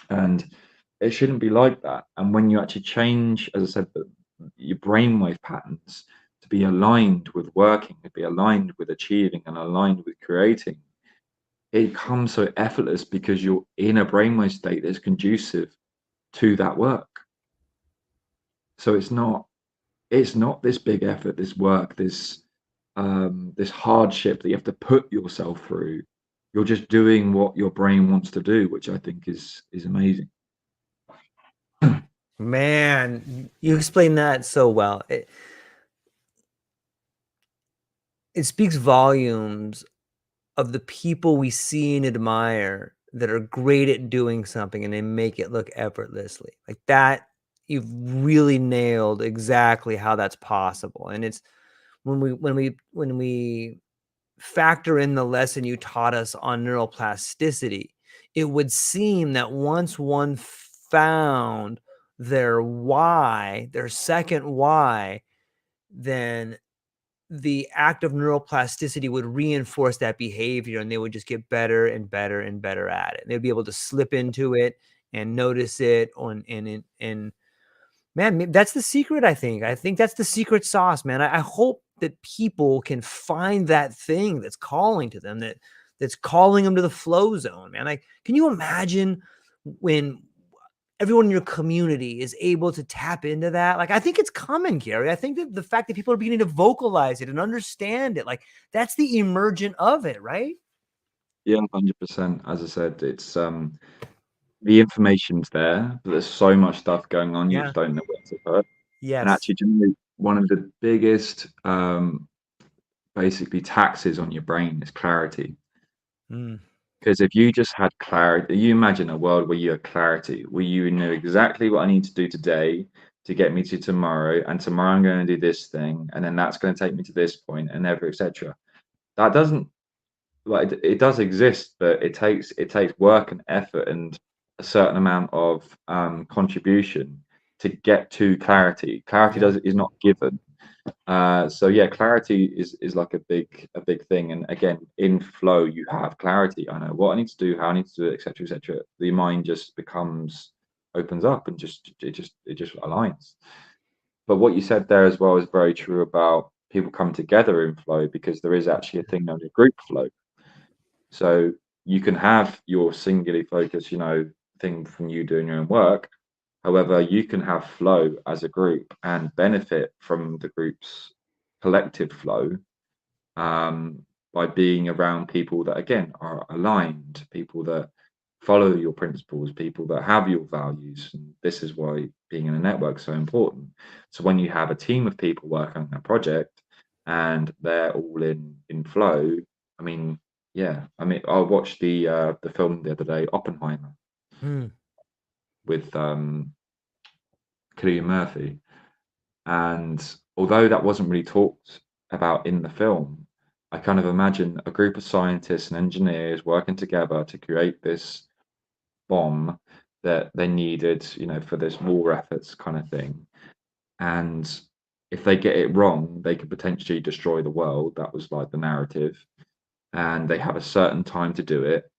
and it shouldn't be like that. And when you actually change, as I said, your brainwave patterns to be aligned with working, to be aligned with achieving, and aligned with creating, it comes so effortless because you're in a brainwave state that's conducive to that work. So it's not this big effort, this work, this hardship that you have to put yourself through. You're just doing what your brain wants to do, which I think is amazing. Man, you explained that so well. It speaks volumes of the people we see and admire that are great at doing something and they make it look effortlessly. Like that, you've really nailed exactly how that's possible. And it's when we factor in the lesson you taught us on neuroplasticity, it would seem that once one found their why, their second why, then the act of neuroplasticity would reinforce that behavior and they would just get better and better and better at it. They'd be able to slip into it and notice it and man, that's the secret. I think that's the secret sauce, man. I hope that people can find that thing that's calling to them, that's calling them to the flow zone, man. Like, can you imagine when everyone in your community is able to tap into that? Like, I think it's coming, Gary. I think that the fact that people are beginning to vocalize it and understand it, like that's the emergent of it, right? Yeah, 100%. As I said, it's the information's there, but there's so much stuff going on, you Yeah. just don't know where to put. And Yes. actually, generally, one of the biggest basically taxes on your brain is clarity. Mm. Because if you just had clarity, you imagine a world where you have clarity, where you know exactly what I need to do today to get me to tomorrow, and tomorrow I'm going to do this thing, and then that's going to take me to this point, and ever, etc. That doesn't, like, it does exist, but it takes work and effort and a certain amount of contribution to get to clarity. Clarity Yeah. is not given. So yeah, clarity is like a big thing. And again, in flow, you have clarity. I know what I need to do, how I need to do it, etc., etc. The mind just opens up and it just aligns. But what you said there as well is very true about people come together in flow, because there is actually a thing known as group flow. So you can have your singularly focused, thing from you doing your own work. However, you can have flow as a group and benefit from the group's collective flow, by being around people that, again, are aligned, people that follow your principles, people that have your values. And this is why being in a network is so important. So when you have a team of people working on a project and they're all in flow, I mean, yeah, I watched the film the other day, Oppenheimer. Mm. with Cillian Murphy. And although that wasn't really talked about in the film, I kind of imagine a group of scientists and engineers working together to create this bomb that they needed, for this war efforts kind of thing. And if they get it wrong, they could potentially destroy the world. That was like the narrative. And they have a certain time to do it.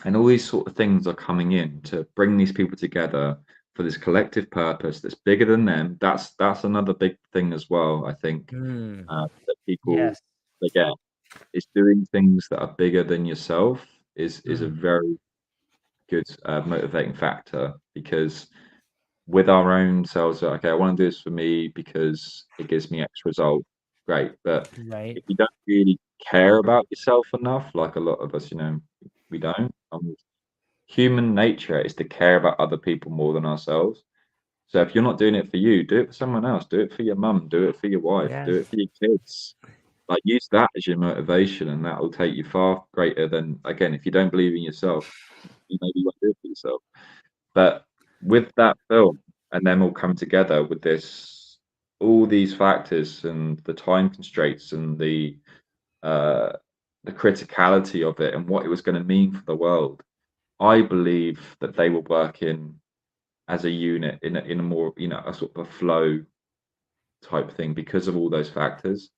And all these sort of things are coming in to bring these people together for this collective purpose that's bigger than them. That's another big thing as well, I think, that people Yes. forget is doing things that are bigger than yourself is a Mm. very good motivating factor, because with our own selves, okay, I want to do this for me because it gives me X result. Great. But Right. if you don't really care about yourself enough, like a lot of us, we don't. Human nature is to care about other people more than ourselves. So if you're not doing it for you, do it for someone else. Do it for your mum. Do it for your wife. Do Yes. it for your kids. Like, use that as your motivation, and that will take you far greater than, again, if you don't believe in yourself, you maybe won't do it for yourself. But with that film and them all come together with all these factors and the time constraints and the criticality of it and what it was going to mean for the world, I believe that they were working as a unit in a more, a sort of a flow type thing because of all those factors.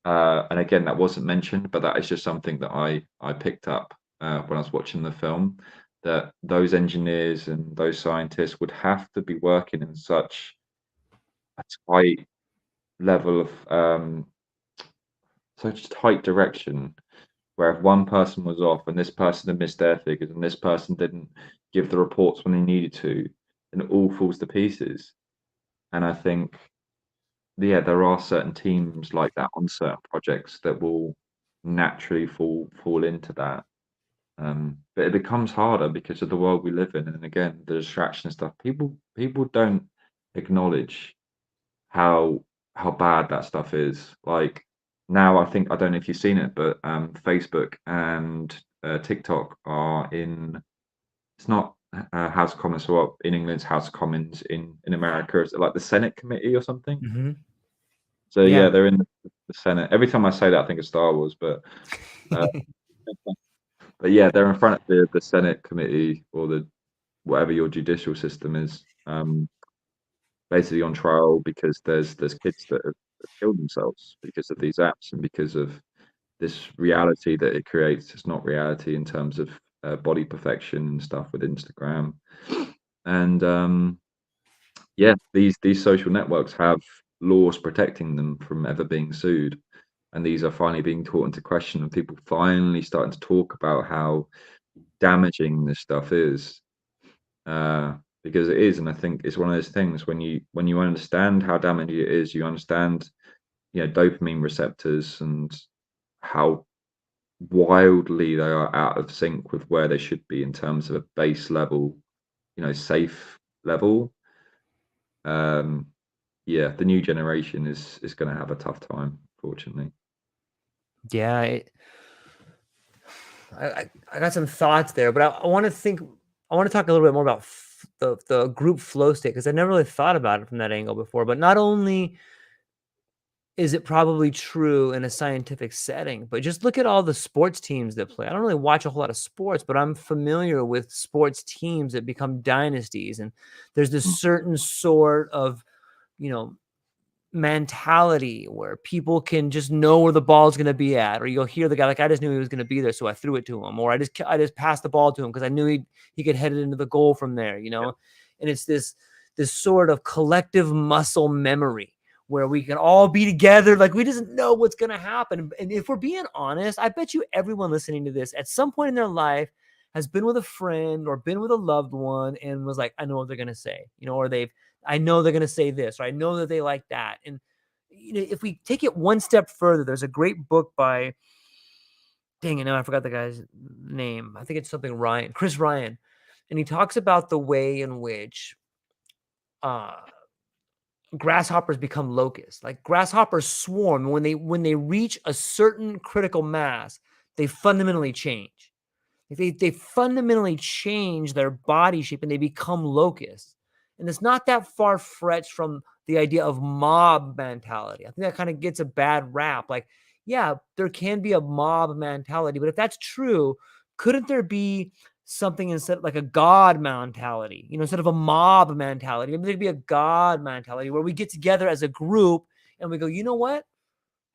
And again, that wasn't mentioned, but that is just something that I picked up when I was watching the film, that those engineers and those scientists would have to be working in such a tight level of such tight direction, where if one person was off and this person had missed their figures and this person didn't give the reports when they needed to, then it all falls to pieces. And I think, yeah, there are certain teams like that on certain projects that will naturally fall into that. But it becomes harder because of the world we live in, and again, the distraction stuff. People don't acknowledge how bad that stuff is. Like, now, I think, I don't know if you've seen it, but Facebook and TikTok are in. It's not House of Commons. So in England, it's House of Commons. In America, is it like the Senate committee or something? Mm-hmm. So Yeah. yeah, they're in the Senate. Every time I say that, I think of Star Wars, uh, but yeah, they're in front of the Senate committee, or the whatever your judicial system is, basically on trial because there's kids that have killed themselves because of these apps and because of this reality that it creates. It's not reality in terms of body perfection and stuff with Instagram, and yeah, these social networks have laws protecting them from ever being sued, and these are finally being taught into question, and people finally starting to talk about how damaging this stuff is, because it is. And I think it's one of those things, when you understand how damaging it is, you understand, dopamine receptors and how wildly they are out of sync with where they should be in terms of a base level, safe level. um yeah, the new generation is going to have a tough time, fortunately. Yeah. I got some thoughts there, but I want to talk a little bit more about the group flow state, because I never really thought about it from that angle before. But not only is it probably true in a scientific setting, but just look at all the sports teams that play. I don't really watch a whole lot of sports, but I'm familiar with sports teams that become dynasties, and there's this Mm. certain sort of, you know, mentality where people can just know where the ball's going to be at, or you'll hear the guy like, I just knew he was going to be there, so I threw it to him, or I just passed the ball to him because I knew he could head it into the goal from there, Yeah. And it's this sort of collective muscle memory where we can all be together, like we just know what's going to happen. And if we're being honest, I bet you everyone listening to this at some point in their life has been with a friend or been with a loved one and was like, I know what they're going to say, or I know they're going to say this, or I know that they like that. And if we take it one step further, there's a great book by, dang it, now I forgot the guy's name. I think it's something Chris Ryan. And he talks about the way in which grasshoppers become locusts. Like grasshoppers swarm when they reach a certain critical mass, they fundamentally change. They fundamentally change their body shape and they become locusts. And it's not that far fetched from the idea of mob mentality. I think that kind of gets a bad rap. Like, yeah, there can be a mob mentality, but if that's true, couldn't there be something instead, like a God mentality, instead of a mob mentality? Maybe there'd be a God mentality where we get together as a group and we go, you know what?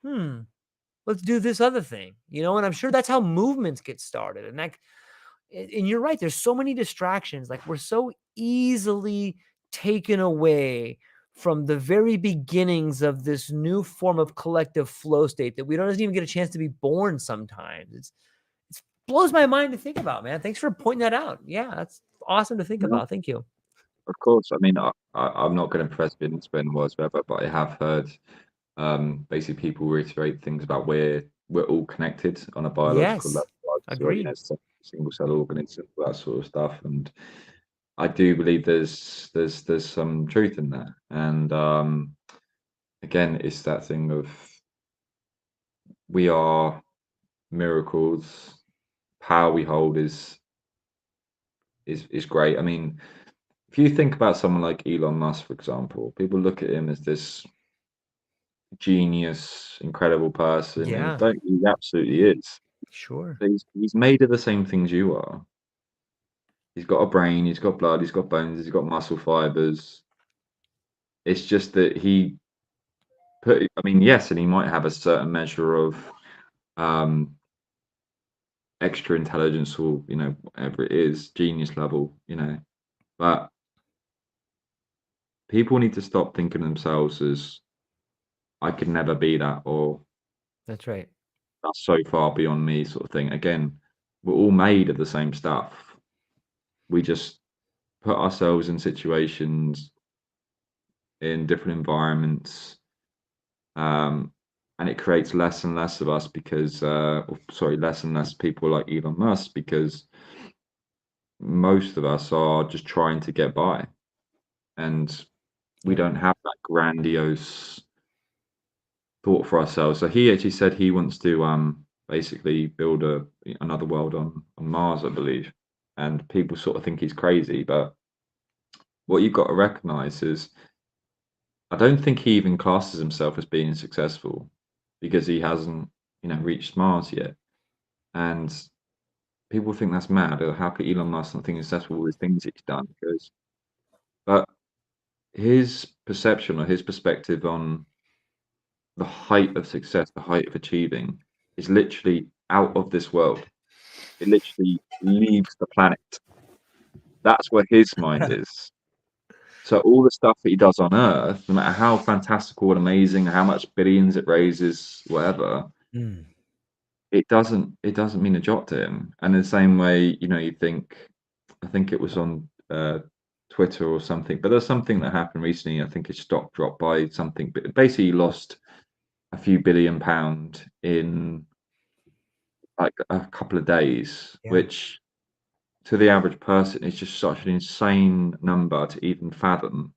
Let's do this other thing, and I'm sure that's how movements get started. And you're right, there's so many distractions. Like, we're so easily taken away from the very beginnings of this new form of collective flow state that we don't even get a chance to be born sometimes. It blows my mind to think about, man. Thanks for pointing that out. Yeah, that's awesome to think No, about. Thank you. of course. I mean, I'm not going to profess ignorance whatsoever, but I have heard basically people reiterate things about we're all connected on a biological Yes, level, like, so, agreed. single cell organism, that sort of stuff. And I do believe there's some truth in that. And again, it's that thing of we are miracles. Power we hold is great. I mean, if you think about someone like Elon Musk, for example, people look at him as this genius, incredible person, and Yeah, don't he absolutely is. sure. But he's made of the same things you are. He's got a brain, he's got blood, he's got bones, he's got muscle fibers. It's just that he put. I mean, yes, and he might have a certain measure of um, extra intelligence, or whatever it is, genius level, but people need to stop thinking of themselves as I could never be that, or That's right. that's so far beyond me, sort of thing. Again, we're all made of the same stuff. We just put ourselves in situations in different environments, um, and it creates less and less of us because, less and less people like Elon Musk, because most of us are just trying to get by, and we Right. don't have that grandiose thought for ourselves. So he actually said he wants to basically build another world on Mars, I believe. And people sort of think he's crazy, but what you've got to recognize is I don't think he even classes himself as being successful because he hasn't, reached Mars yet. And people think that's mad. Or how could Elon Musk not think he's successful with all the things he's done? But his perception or his perspective on the height of success, the height of achieving, is literally out of this world. It literally leaves the planet. That's where his mind is. So all the stuff that he does on Earth, no matter how fantastical and amazing, how much billions it raises, whatever, Mm. it doesn't mean a jot to him. And in the same way, you think, I think it was on Twitter or something, but there's something that happened recently. I think his stock dropped by something, but basically he lost a few £1 billion in like a couple of days, Yeah. which to the average person is just such an insane number to even fathom.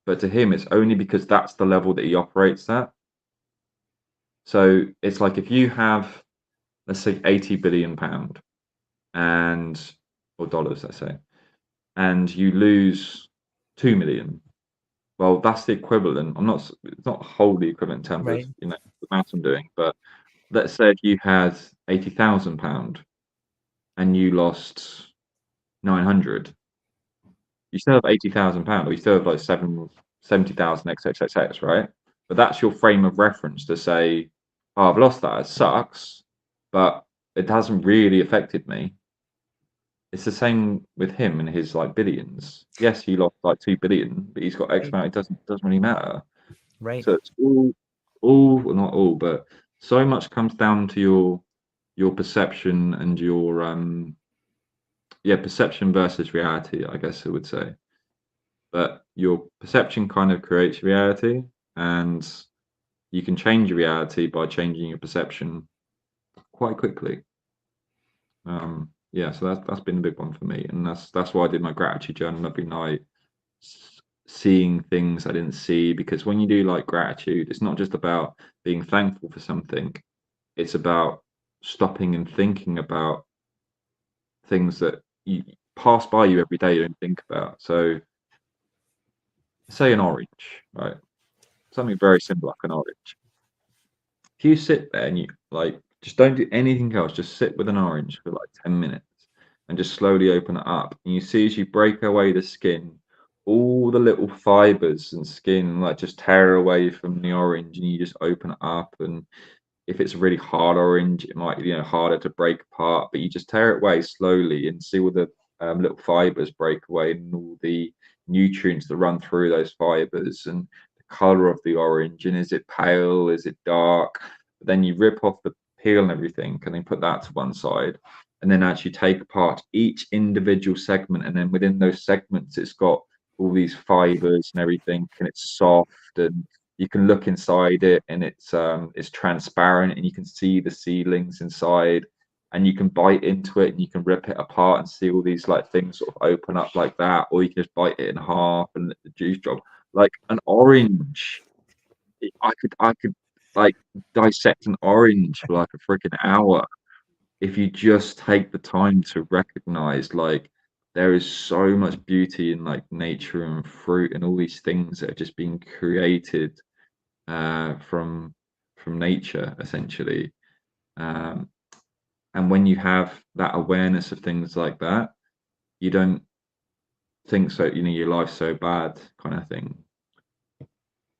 But to him, it's only because that's the level that he operates at. So it's like if you have, let's say, £80 billion and or dollars, let's say, and you lose 2 million. Well, that's the equivalent. It's not wholly equivalent in terms of Right. the math I'm doing, but let's say if you had £80,000 and you lost 900, you still have £80,000, or you still have like 70,000 XXXX, right? But that's your frame of reference to say, oh, I've lost that. It sucks, but it hasn't really affected me. It's the same with him and his like billions. Yes, he lost like 2 billion, but he's got X Right. amount. It doesn't really matter. Right. So it's well, not all, but so much comes down to your perception and your perception versus reality, I guess I would say. But your perception kind of creates reality, and you can change your reality by changing your perception quite quickly. Yeah, so that's been a big one for me, and that's why I did my gratitude journal every night, seeing things I didn't see. Because when you do like gratitude, it's not just about being thankful for something; it's about stopping and thinking about things that you pass by you every day, you don't think about. So, say an orange, right? Something very simple like an orange. If you sit there and you like just don't do anything else, just sit with an orange for like 10 minutes and just slowly open it up. And you see as you break away the skin, all the little fibers and skin like just tear away from the orange, and you just open it up. And if it's a really hard orange, it might be, harder to break apart, but you just tear it away slowly and see all the little fibers break away and all the nutrients that run through those fibers and the color of the orange. And is it pale? Is it dark? But then you rip off the peel and everything and then put that to one side and then actually take apart each individual segment. And then within those segments, it's got all these fibers and everything, and it's soft, and you can look inside it, and it's transparent, and you can see the seedlings inside, and you can bite into it and you can rip it apart and see all these like things sort of open up like that, or you can just bite it in half and let the juice drop. Like an orange, I could like dissect an orange for like a freaking hour if you just take the time to recognize like there is so much beauty in like nature and fruit and all these things that are just being created from nature essentially. Um, and when you have that awareness of things like that, you don't think so, your life's so bad kind of thing.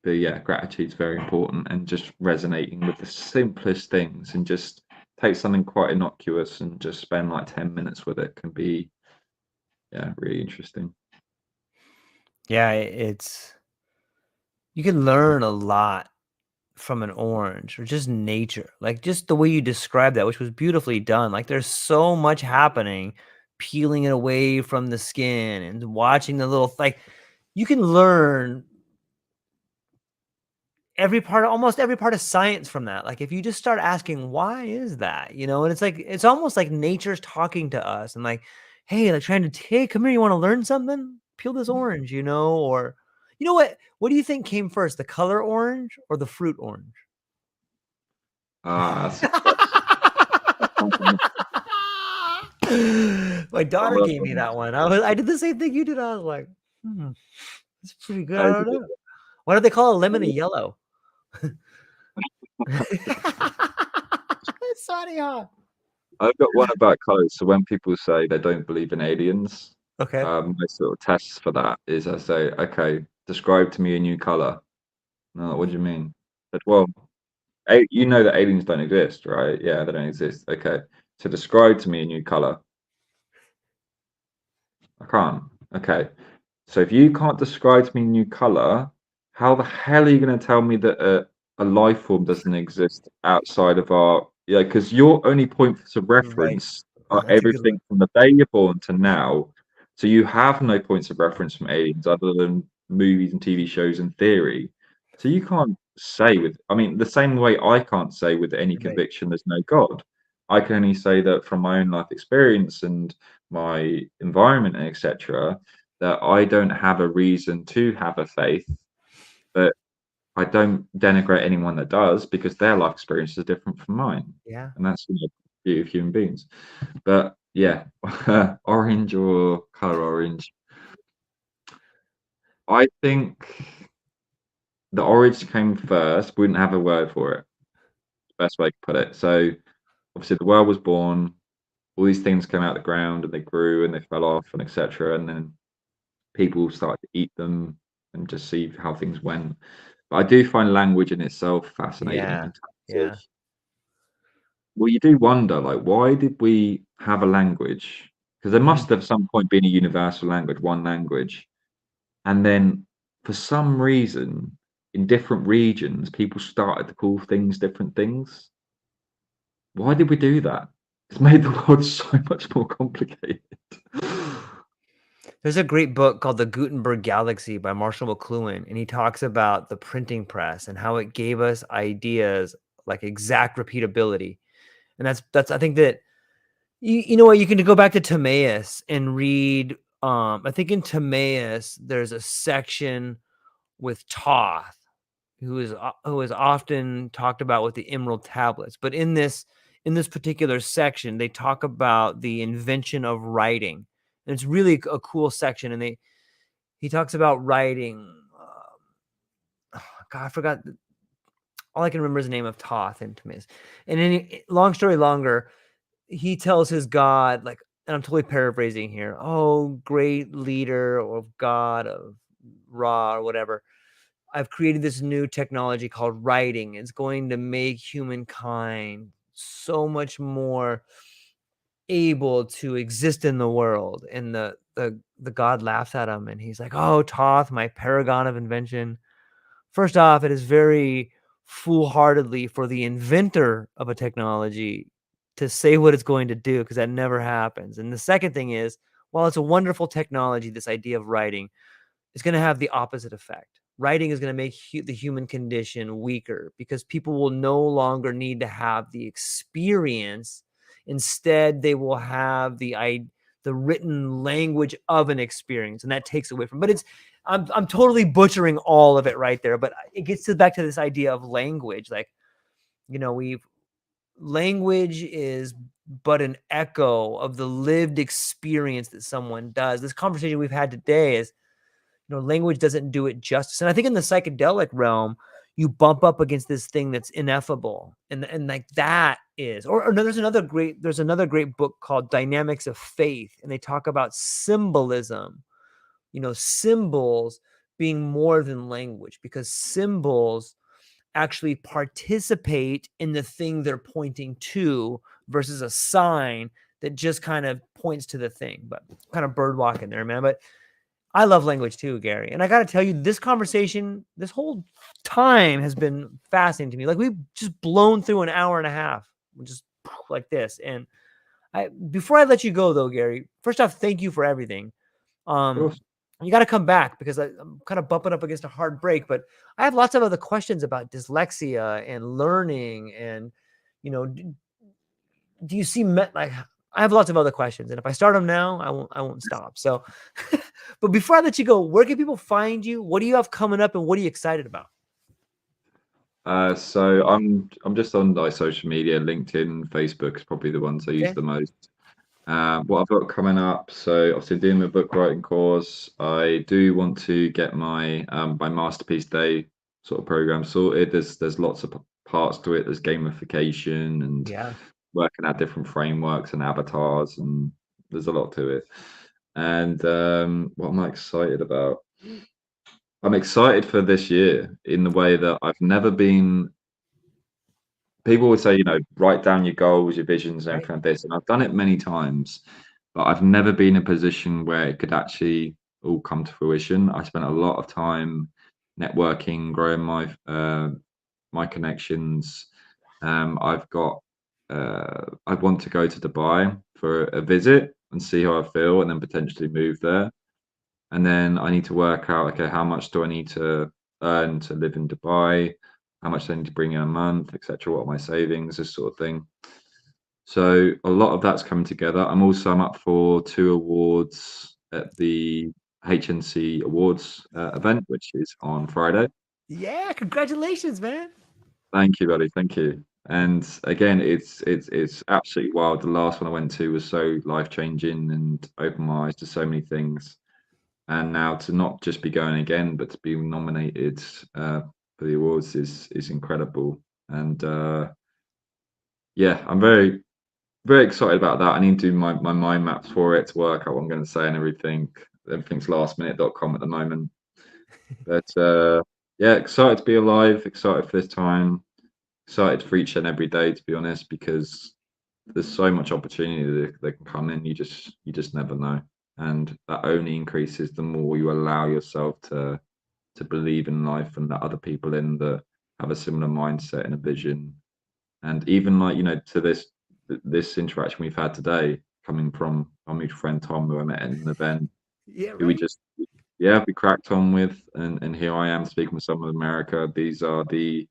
But yeah, gratitude's very important, and just resonating with the simplest things and just take something quite innocuous and just spend like 10 minutes with it can be, yeah, really interesting. Yeah, you can learn a lot from an orange or just nature. Like just the way you described that, which was beautifully done. Like there's so much happening, peeling it away from the skin and watching the little like you can learn almost every part of science from that. Like if you just start asking, why is that? And it's like it's almost like nature's talking to us and like, hey, like trying to come here, you want to learn something? Peel this orange, or you know what? What do you think came first, the color orange or the fruit orange? That's a good question. My daughter gave me that one. I did the same thing you did. I was like, it's pretty good. I don't know. Why do they call a lemon a yellow? Sorry, I've got one about colors. So when people say they don't believe in aliens, okay. my sort of tests for that is I say, okay, describe to me a new color. No, what do you mean? I said, well, you know that aliens don't exist, right? Yeah, they don't exist. Okay, so describe to me a new color. I can't. Okay, so if you can't describe to me a new color, how the hell are you going to tell me that a life form doesn't exist outside of our, yeah? Because your only points of Right. reference are That's a good everything one. from the day you're born to now. So you have no points of reference from aliens other than movies and TV shows and theory. So you can't say with, I mean, the same way I can't say with any Right. conviction there's no God. I can only say that from my own life experience and my environment and etc., that I don't have a reason to have a faith, but I don't denigrate anyone that does because their life experience is different from mine. Yeah. And that's the beauty of human beings. But yeah, orange or color orange. I think the orange came first. We didn't have a word for it. Best way to put it. So obviously the world was born, all these things came out of the ground and they grew and they fell off and etc. And then people started to eat them and just see how things went. But I do find language in itself fascinating Yeah. in terms Yeah. of, well, you do wonder, like, why did we have a language? Because there Mhm. must have some point been a universal language, one language. And then for some reason, in different regions, people started to call things different things. Why did we do that? It's made the world so much more complicated. There's a great book called The Gutenberg Galaxy by Marshall McLuhan, and he talks about the printing press and how it gave us ideas like exact repeatability. And that's I think that you know what, you can go back to Timaeus and read I think in Timaeus there's a section with Thoth who is often talked about with the emerald tablets. But in this in this particular section, they talk about the invention of writing. And it's really a cool section. And he talks about writing. God, I forgot. All I can remember is the name of Thoth and Timis. And then, long story longer, he tells his God, like, and I'm totally paraphrasing here, oh, great leader of God, of Ra, or whatever, I've created this new technology called writing. It's going to make humankind so much more able to exist in the world. And the God laughs at him, and he's like, oh, Thoth, my paragon of invention. First off, it is very foolhardily for the inventor of a technology to say what it's going to do, because that never happens. And the second thing is, while it's a wonderful technology, this idea of writing, is going to have the opposite effect. Writing is going to make the human condition weaker, because people will no longer need to have the experience. Instead, they will have the written language of an experience, and that takes away from. But I'm totally butchering all of it right there. But it gets back to this idea of language. Like, language is but an echo of the lived experience that someone does. This conversation we've had today is, language doesn't do it justice. And I think in the psychedelic realm, you bump up against this thing that's ineffable. And like that is, or no, there's another great book called Dynamics of Faith. And they talk about symbolism, symbols being more than language, because symbols actually participate in the thing they're pointing to, versus a sign that just kind of points to the thing. But kind of bird walking there, man. But I love language too, Gary. And I got to tell you, this conversation, this whole time has been fascinating to me. Like, we've just blown through an hour and a half, just like this. And before I let you go though, Gary, first off, thank you for everything. You got to come back, because I'm kind of bumping up against a hard break, but I have lots of other questions about dyslexia and learning. And, do you see like, I have lots of other questions, and if I start them now, I won't stop. So, but before I let you go, where can people find you? What do you have coming up, and what are you excited about? So I'm just on like social media. LinkedIn, Facebook is probably the ones I use the most. What I've got coming up, so obviously doing my book writing course. I do want to get my my masterpiece day sort of program sorted. There's lots of parts to it. There's gamification and working out different frameworks and avatars, and there's a lot to it. And what am I excited about? I'm excited for this year in the way that I've never been. People would say, write down your goals, your visions, and everything like this. And I've done it many times, but I've never been in a position where it could actually all come to fruition. I spent a lot of time networking, growing my connections. I've got. I want to go to Dubai for a visit and see how I feel, and then potentially move there. And then I need to work out, okay, how much do I need to earn to live in Dubai? How much do I need to bring in a month, etc. What are my savings, this sort of thing. So a lot of that's coming together. I'm up for 2 awards at the HNC Awards event, which is on Friday. Yeah, congratulations, man. Thank you, buddy. Thank you. And again, it's absolutely wild. The last one I went to was so life-changing and opened my eyes to so many things. And now to not just be going again, but to be nominated for the awards is incredible. And yeah, I'm very, very excited about that. I need to do my mind maps for it to work out what I'm going to say and everything. Everything's lastminute.com at the moment. But yeah, excited to be alive, excited for this time, excited for each and every day, to be honest, because there's so much opportunity that can come in. You just never know. And that only increases the more you allow yourself to believe in life and let other people in that have a similar mindset and a vision. And even like, to this interaction we've had today, coming from our mutual friend Tom, who I met at an event, who we cracked on with, and here I am speaking with someone in America. These are the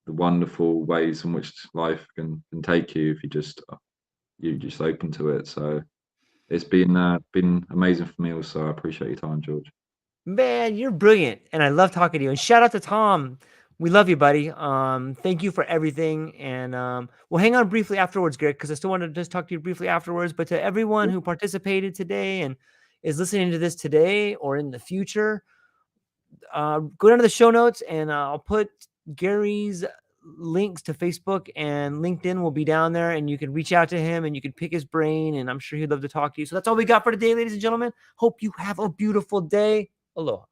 wonderful ways in which life can take you if you just open to it. So it's been amazing for me also. I appreciate your time, George. Man, you're brilliant. And I love talking to you. And shout out to Tom. We love you, buddy. Thank you for everything. And we'll hang on briefly afterwards, Greg, because I still want to just talk to you briefly afterwards. But to everyone who participated today and is listening to this today or in the future, go down to the show notes and I'll put Gary's links to Facebook and LinkedIn will be down there, and you can reach out to him and you can pick his brain, and I'm sure he'd love to talk to you. So that's all we got for today, ladies and gentlemen. Hope you have a beautiful day. Aloha.